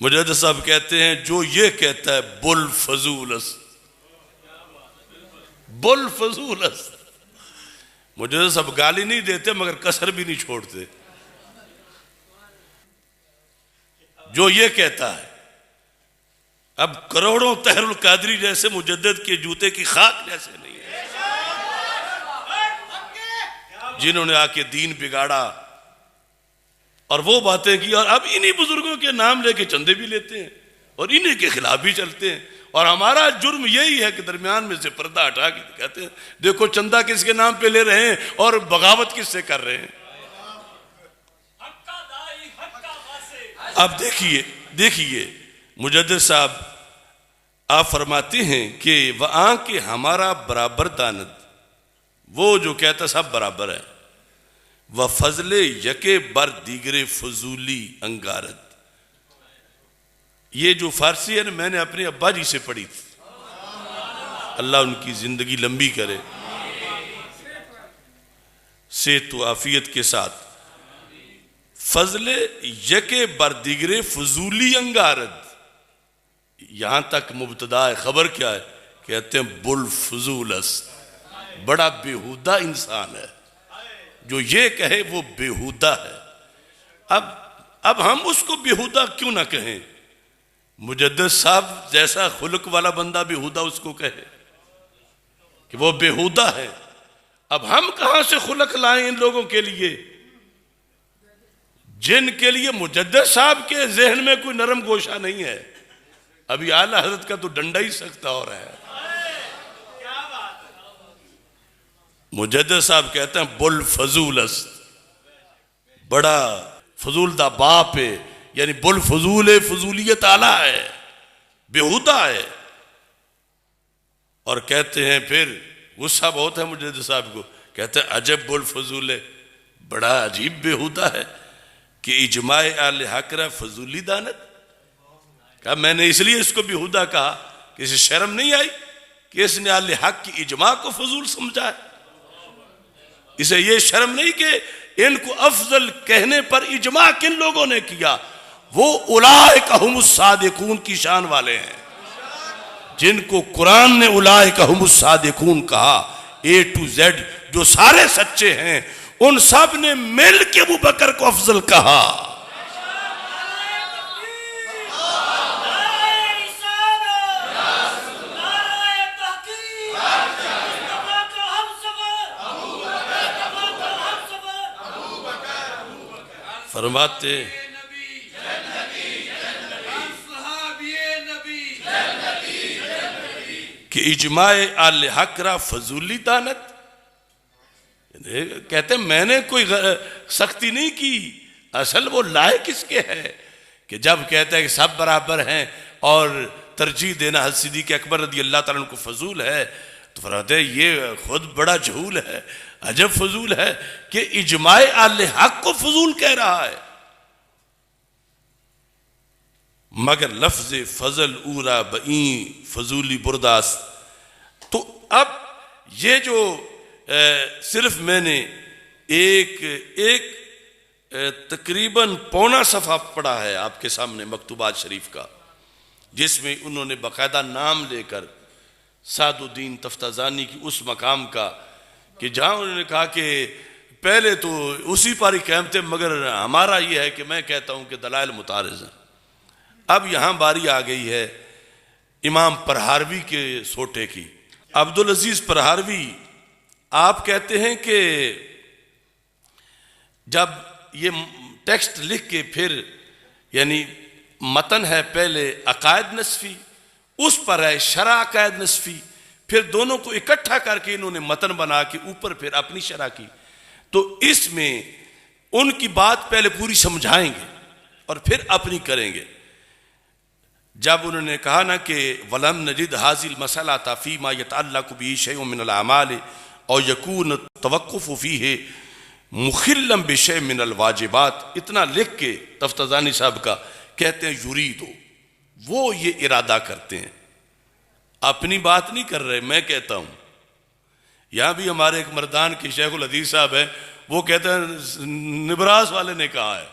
مجدد صاحب کہتے ہیں جو یہ کہتا ہے بل فضول است، بل فضول است۔ مجدد صاحب گالی نہیں دیتے مگر کسر بھی نہیں چھوڑتے۔ جو یہ کہتا ہے، اب کروڑوں طاہر القادری جیسے مجدد کے جوتے کی خاک جیسے نہیں ہے، جنہوں نے آ کے دین بگاڑا اور وہ باتیں کی، اور اب انہی بزرگوں کے نام لے کے چندے بھی لیتے ہیں اور انہی کے خلاف بھی چلتے ہیں۔ اور ہمارا جرم یہی ہے کہ درمیان میں سے پردہ ہٹا کے کہتے ہیں دیکھو چندہ کس کے نام پہ لے رہے ہیں اور بغاوت کس سے کر رہے ہیں۔ اب دیکھیے مجدد صاحب آپ فرماتے ہیں کہ وہاں کے ہمارا برابر داند، وہ جو کہتا سب برابر ہے، وہ فضل یکے بر دیگرے فضولی انگارت. یہ جو فارسی ہے نا، میں نے اپنے ابا جی سے پڑھی تھی، اللہ ان کی زندگی لمبی کرے صحت و عافیت کے ساتھ. فضل یکے بر دیگرے فضولی انگارت، یہاں تک مبتدا ہے. خبر کیا ہے؟ کہتے ہیں بالفضول است، بڑا بیہودہ انسان ہے، جو یہ کہے وہ بیہودہ ہے. اب ہم اس کو بیہودہ کیوں نہ کہیں؟ مجدد صاحب جیسا خلق والا بندہ بیہودہ اس کو کہے کہ وہ بیہودہ ہے. اب ہم کہاں سے خلق لائیں ان لوگوں کے لیے جن کے لیے مجدد صاحب کے ذہن میں کوئی نرم گوشہ نہیں ہے؟ ابھی اعلیٰ حضرت کا تو ڈنڈا ہی سخت ہو رہا ہے. مجدد صاحب کہتے ہیں بل فضول است، بڑا فضول دا باپ ہے، یعنی بل فضول ہے، فضولیت اعلیٰ ہے، بیہودہ ہے. اور کہتے ہیں پھر غصہ بہت ہے مجدد صاحب کو، کہتے ہیں عجب بل فضول ہے، بڑا عجیب بیہودہ ہے کہ اجماع اہل حق را فضولی دانت. کہا میں نے اس لیے اس کو بیہودہ کہا کہ اسے شرم نہیں آئی کہ اس نے اہل حق کی اجماع کو فضول سمجھا ہے. اسے یہ شرم نہیں کہ ان کو افضل کہنے پر اجماع کن لوگوں نے کیا؟ وہ اولئک هم الصادقون کی شان والے ہیں جن کو قرآن نے اولئک هم الصادقون کہا. اے ٹو زیڈ جو سارے سچے ہیں ان سب نے مل کے ابو بکر کو افضل کہا. فرماتے کہ اجماع اہل حق را فضولی دانت. کہتے ہیں میں نے کوئی سختی نہیں کی، اصل وہ لائق اس کے ہے کہ جب کہتا ہے کہ سب برابر ہیں اور ترجیح دینا حضرت صدیق اکبر رضی اللہ تعالیٰ عنہ کو فضول ہے، تو فرماتے ہیں یہ خود بڑا جہول ہے، عجب فضول ہے کہ اجماع اہل حق کو فضول کہہ رہا ہے. مگر لفظ فضل اورا بئیں فضولی برداست. تو اب یہ جو صرف میں نے ایک تقریباً پونا صفحہ پڑھا ہے آپ کے سامنے مکتوبات شریف کا، جس میں انہوں نے باقاعدہ نام لے کر سعد الدین تفتازانی کی اس مقام کا کہ جہاں انہوں نے کہا کہ پہلے تو اسی پر ہی قائم تھے، مگر ہمارا یہ ہے کہ میں کہتا ہوں کہ دلائل متعارض ہیں. اب یہاں باری آ گئی ہے امام پرہاروی کے سوٹے کی. عبدالعزیز پرہاروی آپ کہتے ہیں کہ جب یہ ٹیکسٹ لکھ کے پھر یعنی متن ہے پہلے عقائد نصفی، اس پر ہے شرح عقائد نصفی، پھر دونوں کو اکٹھا کر کے انہوں نے متن بنا کے اوپر پھر اپنی شرح کی. تو اس میں ان کی بات پہلے پوری سمجھائیں گے اور پھر اپنی کریں گے. جب انہوں نے کہا نا کہ وَلَمْ نَجِدْ حَاذِهِ الْمَسْأَلَةَ فِي مَا يَتَعَلَّقُ بِهِ شَيْءٌ مِنَ الْأَعْمَالِ أَوْ يَكُونُ التَّوَقُّفُ فِيهِ مُخِلًّا بِشَيْءٍ مِنَ الْوَاجِبَاتِ. اتنا لکھ کے تفتازانی صاحب کا کہتے ہیں یریدو، وہ یہ ارادہ کرتے ہیں، اپنی بات نہیں کر رہے. میں کہتا ہوں یہاں بھی ہمارے ایک مردان کے شیخ الحدیث صاحب ہیں، وہ کہتے ہیں نبراس والے نے کہا ہے.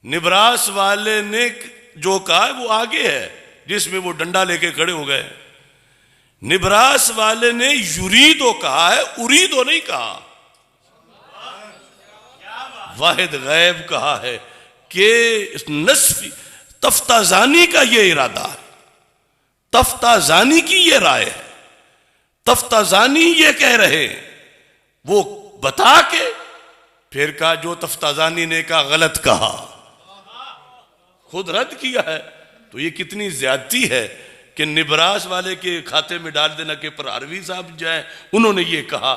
نبراس والے نے جو کہا ہے وہ آگے ہے جس میں وہ ڈنڈا لے کے کھڑے ہو گئے. نبراس والے نے یریدو کہا ہے، اریدو نہیں کہا. واحد غیب کہا ہے کہ نصفی تفتازانی کا یہ ارادہ ہے، تفتازانی کی یہ رائے ہے، تفتازانی یہ کہہ رہے ہیں. وہ بتا کے پھر کہا جو تفتازانی نے کہا غلط کہا، خود رد کیا ہے. تو یہ کتنی زیادتی ہے کہ نبراس والے کے کھاتے میں ڈال دینا کہ پرہاروی صاحب جائیں انہوں نے یہ کہا،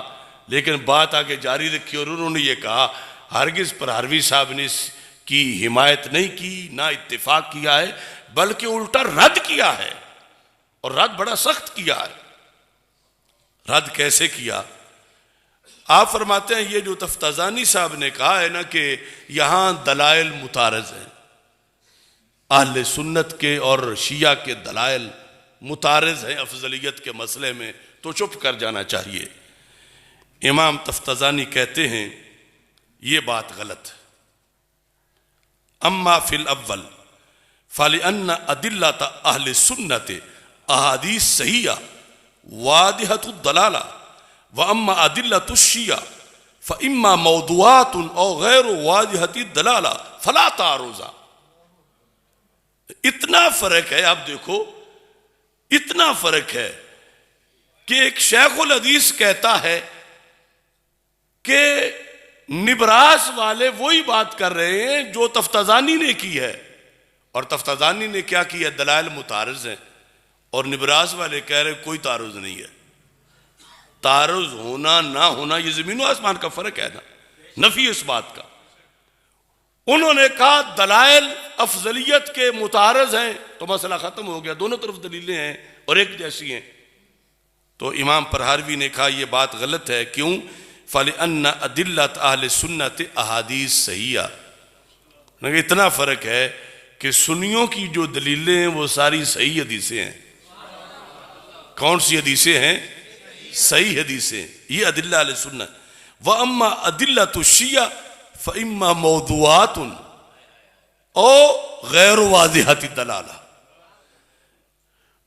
لیکن بات آگے جاری رکھی اور انہوں نے یہ کہا. ہرگز پرہاروی صاحب نے اس کی حمایت نہیں کی، نہ اتفاق کیا ہے، بلکہ الٹا رد کیا ہے. اور رد بڑا سخت کیا ہے۔ رد کیسے کیا؟ آپ فرماتے ہیں یہ جو تفتازانی صاحب نے کہا ہے نا کہ یہاں دلائل متعارض ہیں، اہل سنت کے اور شیعہ کے دلائل متعارض ہیں افضلیت کے مسئلے میں، تو چپ کر جانا چاہیے۔ امام تفتازانی کہتے ہیں یہ بات غلط ہے۔ اما فی الاول فلأن ادلۃ اہل السنت احادیث صحیحہ واضحۃ الدلالہ واما ادلۃ الشیعہ فاما موضوعات او غیر واضحۃ الدلالہ فلا تعارض۔ اتنا فرق ہے، آپ دیکھو اتنا فرق ہے کہ ایک شیخ الحدیث کہتا ہے کہ نبراس والے وہی بات کر رہے ہیں جو تفتازانی نے کی ہے، اور تفتازانی نے کیا کیا؟ دلائل متعارض ہیں، اور نبراس والے کہہ رہے ہیں کوئی تعارض نہیں ہے۔ تعارض ہونا نہ ہونا یہ زمین و آسمان کا فرق ہے نا، نفی اس بات کا۔ انہوں نے کہا دلائل افضلیت کے متعارض ہیں تو مسئلہ ختم ہو گیا، دونوں طرف دلیلیں ہیں اور ایک جیسی ہیں۔ تو امام پرہاروی نے کہا یہ بات غلط ہے، کیوں؟ فَلِأَنَّ أَدِلَّةَ أَهْلِ السُّنَّةِ أَحَادِيث صحیحہ۔ اتنا فرق ہے کہ سنیوں کی جو دلیلیں ہیں وہ ساری صحیح حدیثیں ہیں۔ کون سی حدیثیں ہیں؟ صحیح حدیثیں، یہ ادلہ اہل سنت۔ وَأَمَّا أَدِلَّةُ الشِّيَّةِ فَإِمَّا مَوْضُوعَاتٌ او غیر واضحۃ الدلالہ۔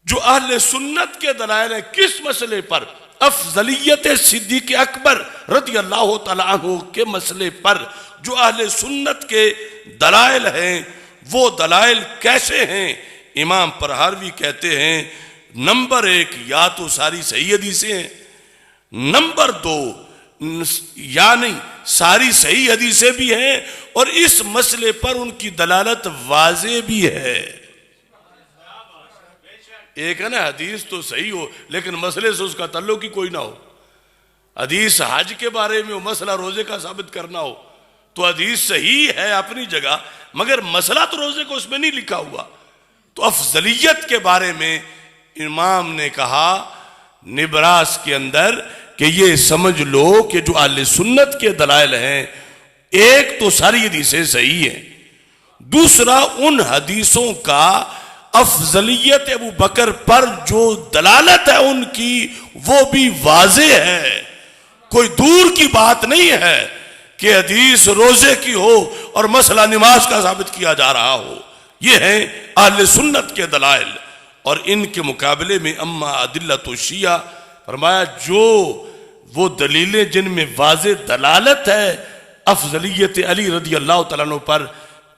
جو اہل سنت کے دلائل ہیں کس مسئلے پر؟ افضلیت صدیق اکبر رضی اللہ تعالیٰ عنہ کے مسئلے پر جو اہل سنت کے دلائل ہیں، وہ دلائل کیسے ہیں؟ امام پرہاروی کہتے ہیں نمبر ایک، یا تو ساری صحیح حدیثیں ہیں، نمبر دو یا نہیں ساری صحیح حدیثیں بھی ہیں، اور اس مسئلے پر ان کی دلالت واضح بھی ہے۔ ایک ہے نا حدیث تو صحیح ہو لیکن مسئلے سے اس کا تعلق ہی کوئی نہ ہو۔ حدیث حج کے بارے میں ہو، مسئلہ روزے کا ثابت کرنا ہو تو حدیث صحیح ہے اپنی جگہ، مگر مسئلہ تو روزے کو اس میں نہیں لکھا ہوا۔ تو افضلیت کے بارے میں امام نے کہا نبراس کے اندر کہ یہ سمجھ لو کہ جو اہل سنت کے دلائل ہیں، ایک تو ساری حدیثیں صحیح ہیں، دوسرا ان حدیثوں کا افضلیت ابو بکر پر جو دلالت ہے ان کی وہ بھی واضح ہے، کوئی دور کی بات نہیں ہے کہ حدیث روزے کی ہو اور مسئلہ نماز کا ثابت کیا جا رہا ہو۔ یہ ہیں اہل سنت کے دلائل، اور ان کے مقابلے میں اما ادلۃ الشیعہ فرمایا جو وہ دلیلیں جن میں واضح دلالت ہے افضلیت علی رضی اللہ تعالیٰ عنہ پر،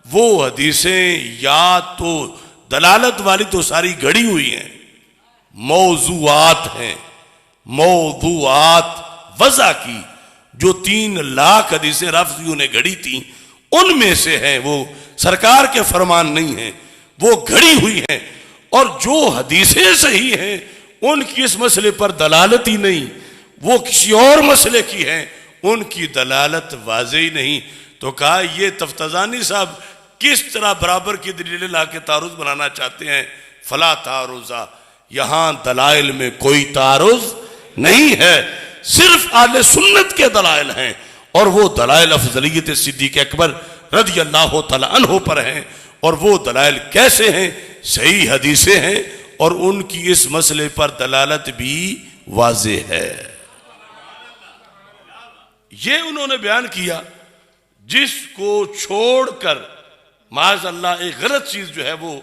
وہ حدیثیں یا تو دلالت والی تو ساری گھڑی ہوئی ہیں، موضوعات ہیں، موضوعات وضع کی جو 3 لاکھ حدیثیں رافضیوں نے گھڑی تھیں ان میں سے ہیں، وہ سرکار کے فرمان نہیں ہیں، وہ گھڑی ہوئی ہیں، اور جو حدیثیں صحیح ہیں ان کی اس مسئلے پر دلالت ہی نہیں، وہ کسی اور مسئلے کی ہیں، ان کی دلالت واضح ہی نہیں۔ تو کہا یہ تفتازانی صاحب کس طرح برابر کی دلیلیں لا کے تعارض بنانا چاہتے ہیں؟ فلا تعارض، یہاں دلائل میں کوئی تعارض نہیں ہے، صرف اہل سنت کے دلائل ہیں، اور وہ دلائل افضلیت صدیق اکبر رضی اللہ تعالی عنہ پر ہیں، اور وہ دلائل کیسے ہیں؟ صحیح حدیثیں ہیں، اور ان کی اس مسئلے پر دلالت بھی واضح ہے۔ یہ انہوں نے بیان کیا، جس کو چھوڑ کر معاذ اللہ ایک غلط چیز جو ہے وہ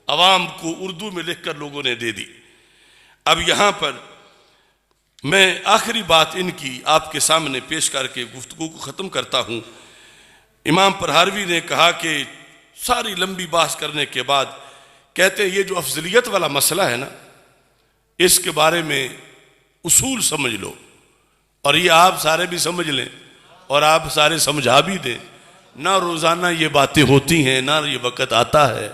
عوام کو اردو میں لکھ کر لوگوں نے دے دی۔ اب یہاں پر میں آخری بات ان کی آپ کے سامنے پیش کر کے گفتگو کو ختم کرتا ہوں۔ امام پرہاروی نے کہا کہ ساری لمبی بحث کرنے کے بعد کہتے ہیں یہ جو افضلیت والا مسئلہ ہے نا، اس کے بارے میں اصول سمجھ لو، اور یہ آپ سارے بھی سمجھ لیں اور آپ سارے سمجھا بھی دیں۔ نہ روزانہ یہ باتیں ہوتی ہیں، نہ یہ وقت آتا ہے،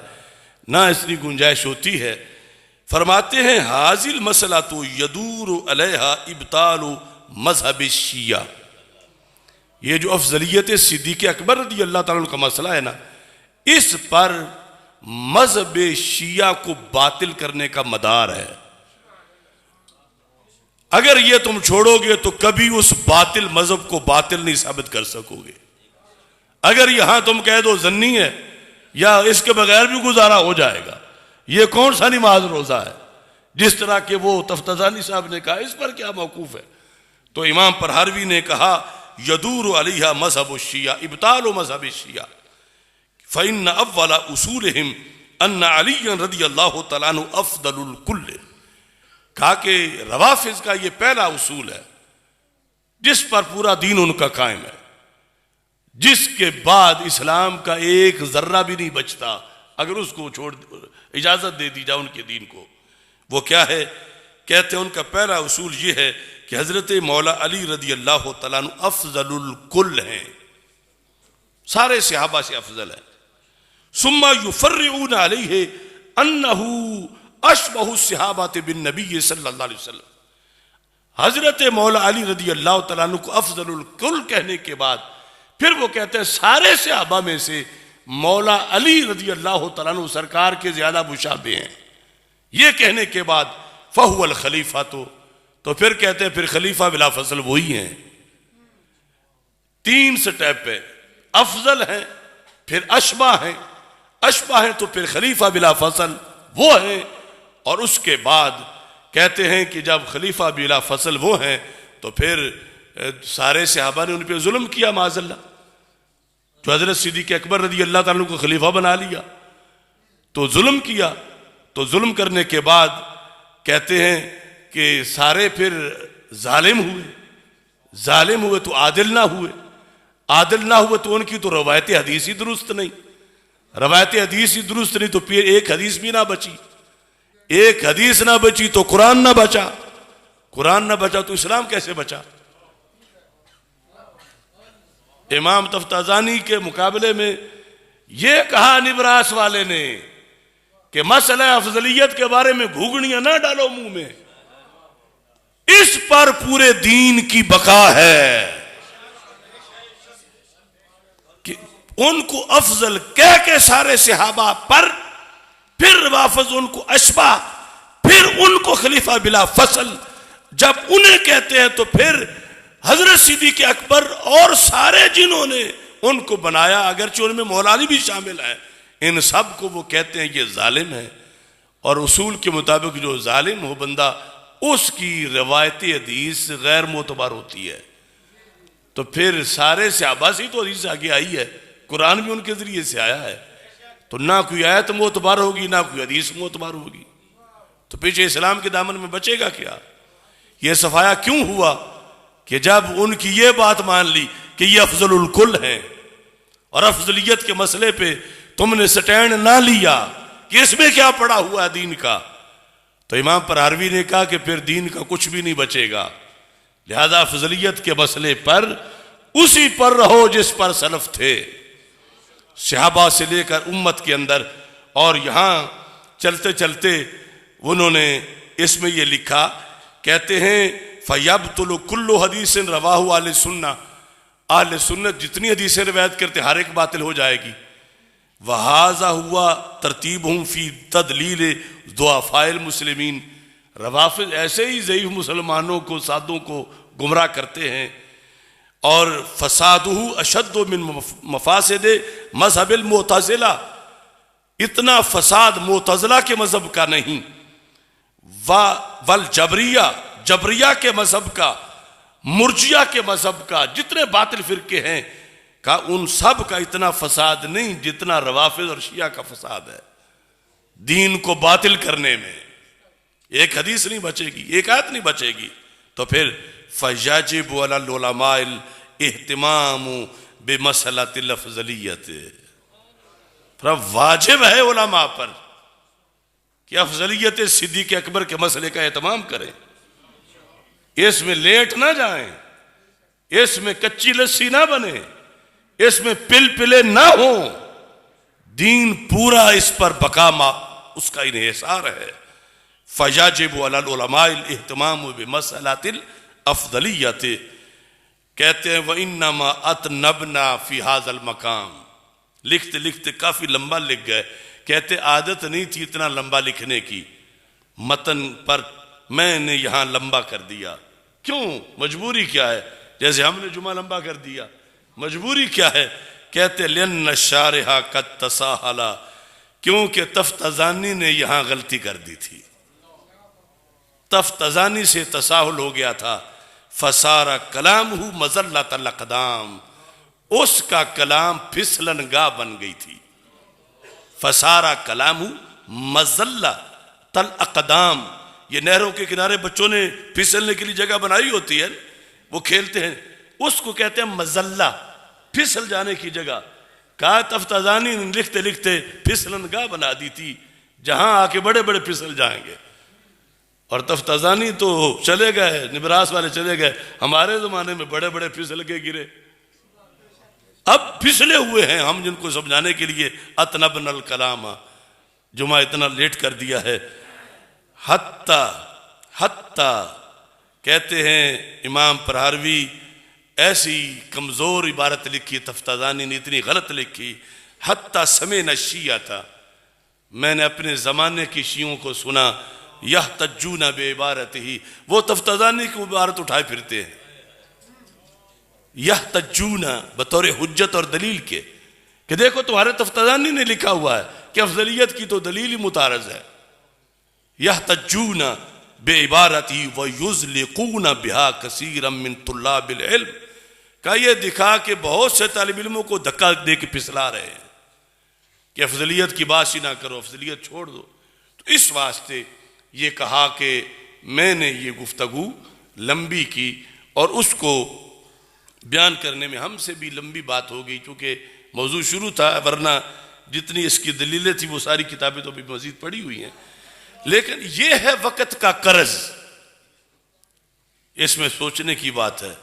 نہ اس کی گنجائش ہوتی ہے۔ فرماتے ہیں حاضل مسئلہ تو یدور علیہ ابطال مذہب الشیعہ، یہ جو افضلیت صدیق اکبر رضی اللہ تعالیٰ عنہ کا مسئلہ ہے نا، اس پر مذہب شیعہ کو باطل کرنے کا مدار ہے۔ اگر یہ تم چھوڑو گے تو کبھی اس باطل مذہب کو باطل نہیں ثابت کر سکو گے. اگر یہاں تم کہہ دو زنی ہے یا اس کے بغیر بھی گزارا ہو جائے گا، یہ کون سا نماز روزہ ہے؟ جس طرح کہ وہ تفتزانی صاحب نے کہا اس پر کیا موقوف ہے؟ تو امام پرہروی نے کہا یدور علیہ مذہب الشیعہ ابطال مذہب الشیعہ فإن اول اصولہم ان علی رضی اللہ تعالیٰ عنہ افضل الکل. کہا کہ روافض کا یہ پہلا اصول ہے جس پر پورا دین ان کا قائم ہے، جس کے بعد اسلام کا ایک ذرہ بھی نہیں بچتا اگر اس کو چھوڑ اجازت دے دی جائے ان کے دین کو. وہ کیا ہے؟ کہتے ہیں ان کا پہلا اصول یہ ہے کہ حضرت مولا علی رضی اللہ تعالیٰ عنہ افضل الکل ہیں، سارے صحابہ سے افضل ہیں. ثم یفرعون علیہ انہ اشبہ الصحابۃ بالنبی صلی اللہ علیہ وسلم. حضرت مولا علی رضی اللہ تعالیٰ عنہ کو افضل الکل کہنے کے بعد پھر وہ کہتے ہیں سارے صحابہ میں سے مولا علی رضی اللہ تعالیٰ عنہ سرکار کے زیادہ مشابہ ہیں. یہ کہنے کے بعد فہو الخلیفہ تو پھر کہتے ہیں پھر خلیفہ بلا فصل وہی ہیں. 3 سٹیپ پہ افضل ہیں، پھر اشبہ ہیں، اشبہ ہیں تو پھر خلیفہ بلا فصل وہ ہیں، اور اس کے بعد کہتے ہیں کہ جب خلیفہ بلا فصل وہ ہیں تو پھر سارے صحابہ نے ان پہ ظلم کیا معاذ اللہ. جو حضرت صدیق اکبر رضی اللہ تعالیٰ کو خلیفہ بنا لیا تو ظلم کیا، تو ظلم کرنے کے بعد کہتے ہیں کہ سارے پھر ظالم ہوئے تو عادل نہ ہوئے، عادل نہ ہوئے تو ان کی تو روایت حدیث ہی درست نہیں، روایت حدیث ہی درست نہیں تو پھر ایک حدیث بھی نہ بچی، ایک حدیث نہ بچی تو قرآن نہ بچا، قرآن نہ بچا تو اسلام کیسے بچا؟ امام تفتازانی کے مقابلے میں یہ کہا نبراس والے نے کہ مسئلہ افضلیت کے بارے میں گھوگنیاں نہ ڈالو منہ میں، اس پر پورے دین کی بقا ہے کہ ان کو افضل کہہ کے سارے صحابہ پر، پھر روافض ان کو اشبہ، پھر ان کو خلیفہ بلا فصل جب انہیں کہتے ہیں تو پھر حضرت صدیق اکبر اور سارے جنہوں نے ان کو بنایا اگرچہ ان میں مولا علی بھی شامل ہے، ان سب کو وہ کہتے ہیں یہ ظالم ہے. اور اصول کے مطابق جو ظالم ہو بندہ اس کی روایت حدیث غیر معتبر ہوتی ہے. تو پھر سارے صحابہ سے تو حدیث آگے آئی ہے، قرآن بھی ان کے ذریعے سے آیا ہے، تو نہ کوئی آیت معتبر ہوگی نہ کوئی حدیث معتبر ہوگی، تو پیچھے اسلام کے دامن میں بچے گا کیا؟ یہ صفایا کیوں ہوا کہ جب ان کی یہ بات مان لی کہ یہ افضل الکل ہیں اور افضلیت کے مسئلے پہ تم نے سٹینڈ نہ لیا کہ اس میں کیا پڑا ہوا ہے دین کا، تو امام پرہروی نے کہا کہ پھر دین کا کچھ بھی نہیں بچے گا. لہذا افضلیت کے مسئلے پر اسی پر رہو جس پر سلف تھے صحابہ سے لے کر امت کے اندر. اور یہاں چلتے چلتے انہوں نے اس میں یہ لکھا، کہتے ہیں فَيَبْطُلُ كُلُّ حَدِيثٍ رَوَاهُ اہل سنہ، اہل سنت جتنی حدیثیں روایت کرتے ہر ایک باطل ہو جائے گی. وَهَذَا هُوَ تَرْتِيبُهُمْ فِي تَدْلِيلِ ضُعَفَاءِ الْمُسْلِمِينَ. روافض ایسے ہی ضعیف مسلمانوں کو، سادوں کو گمراہ کرتے ہیں. اور فسادہ اشد من مفاسد مذہب المعتزلہ، اتنا فساد معتزلہ کے مذہب کا نہیں، والجبریہ، جبریہ کے مذہب کا، مرجیہ کے مذہب کا، جتنے باطل فرقے ہیں کا ان سب کا اتنا فساد نہیں جتنا روافض اور شیعہ کا فساد ہے دین کو باطل کرنے میں. ایک حدیث نہیں بچے گی، ایک آیت نہیں بچے گی. تو پھر فَيَجِبُ عَلَى الْعُلَمَاءِ الْاِحْتِمَامُ بِمَسْأَلَةِ الْأَفْضَلِيَّةِ. واجب ہے علماء پر کہ افضلیت صدیق اکبر کے مسئلے کا اہتمام کریں، اس میں لیٹ نہ جائیں، اس میں کچی لسی نہ بنے، اس میں پل پلے نہ ہوں. دین پورا اس پر بقا اس کا انحصار ہے. فَيَجِبُ عَلَى الْعُلَمَاءِ الْاِحْتِمَامُ بِمَسْأَلَةِ الْأَفْضَلِيَّةِ. کہتے ہیں وَإِنَّمَا أَتْنَبْنَا فِي هَذَا الْمَقَامِ. لکھتے لکھتے کافی لمبا لکھ گئے. کہتے عادت نہیں تھی اتنا لمبا لکھنے کی، متن پر میں نے یہاں لمبا کر دیا. کیوں؟ مجبوری کیا ہے؟ جیسے ہم نے جمعہ لمبا کر دیا، مجبوری کیا ہے؟ کہتے لِأَنَّ الشَّارِحَ قَدْ تَسَاهَلَ، کیونکہ تفتزانی نے یہاں غلطی کر دی تھی، تفتزانی سے تساہل ہو گیا تھا. فَصَارَ كَلَامُهُ مَزَلَّةَ الْأَقْدَامِ، اس کا کلام پھسلن گاہ بن گئی تھی. فَصَارَ كَلَامُهُ مَزَلَّةَ الْأَقْدَامِ، یہ نہروں کے کنارے بچوں نے پھسلنے کے لیے جگہ بنائی ہوتی ہے، وہ کھیلتے ہیں، اس کو کہتے ہیں مزلہ، پھسل جانے کی جگہ. کہا تفتزانی نے لکھتے لکھتے پھسلن گاہ بنا دی تھی جہاں آ کے بڑے بڑے پھسل جائیں گے. اور تفتزانی تو چلے گئے، نبراس والے چلے گئے، ہمارے زمانے میں بڑے بڑے پھسل کے گرے. اب پھسلے ہوئے ہیں ہم، جن کو سمجھانے کے لیے اطنبنا الکلام، جمعہ اتنا لیٹ کر دیا ہے. حتی کہتے ہیں امام پرہاروی، ایسی کمزور عبارت لکھی تفتزانی نے، اتنی غلط لکھی. حتی سمعنا الشیعہ تھا، میں نے اپنے زمانے کی شیعوں کو سنا یحتجون بعبارتہ، وہ تفتزانی کی عبارت اٹھائے پھرتے ہیں، یحتجون بطور حجت اور دلیل کے، کہ دیکھو تمہارے تفتزانی نے لکھا ہوا ہے کہ افضلیت کی تو دلیل ہی متعارض ہے. یحتجون بعبارتہ ویزلقون بہا کثیرا من طلاب العلم، کہ یہ دکھا کہ بہت سے طالب علموں کو دھکا دے کے پھسلا رہے ہیں کہ افضلیت کی بات ہی نہ کرو، افضلیت چھوڑ دو. تو اس واسطے یہ کہا کہ میں نے یہ گفتگو لمبی کی، اور اس کو بیان کرنے میں ہم سے بھی لمبی بات ہو گئی، چونکہ موضوع شروع تھا، ورنہ جتنی اس کی دلیلیں تھی وہ ساری کتابیں تو بھی مزید پڑھی ہوئی ہیں. لیکن یہ ہے وقت کا قرض، اس میں سوچنے کی بات ہے.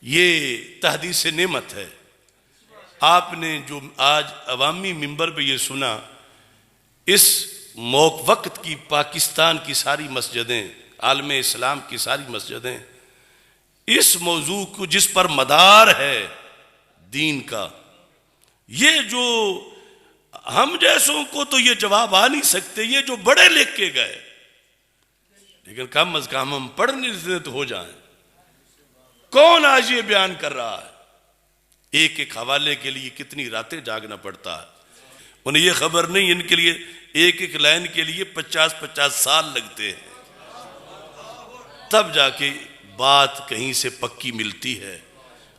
یہ تحدیث نعمت ہے. آپ نے جو آج عوامی منبر پہ یہ سنا، اس وقت کی پاکستان کی ساری مسجدیں، عالم اسلام کی ساری مسجدیں اس موضوع کو، جس پر مدار ہے دین کا، یہ جو ہم جیسوں کو تو یہ جواب آ نہیں سکتے، یہ جو بڑے لکھ کے گئے، لیکن کم از کم ہم پڑھ نہیں سکتے تو ہو جائیں. کون آج یہ بیان کر رہا ہے؟ ایک ایک حوالے کے لیے کتنی راتیں جاگنا پڑتا ہے. انہیں یہ خبر نہیں، ان کے لیے ایک ایک لائن کے لیے 50 سال لگتے ہیں، تب جا کے بات کہیں سے پکی ملتی ہے.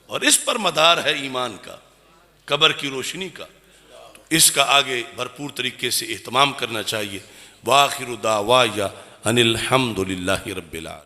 اور اس پر مدار ہے ایمان کا، قبر کی روشنی کا. تو اس کا آگے بھرپور طریقے سے اہتمام کرنا چاہیے. وآخر دعوایا ان الحمد للہ رب العالمین.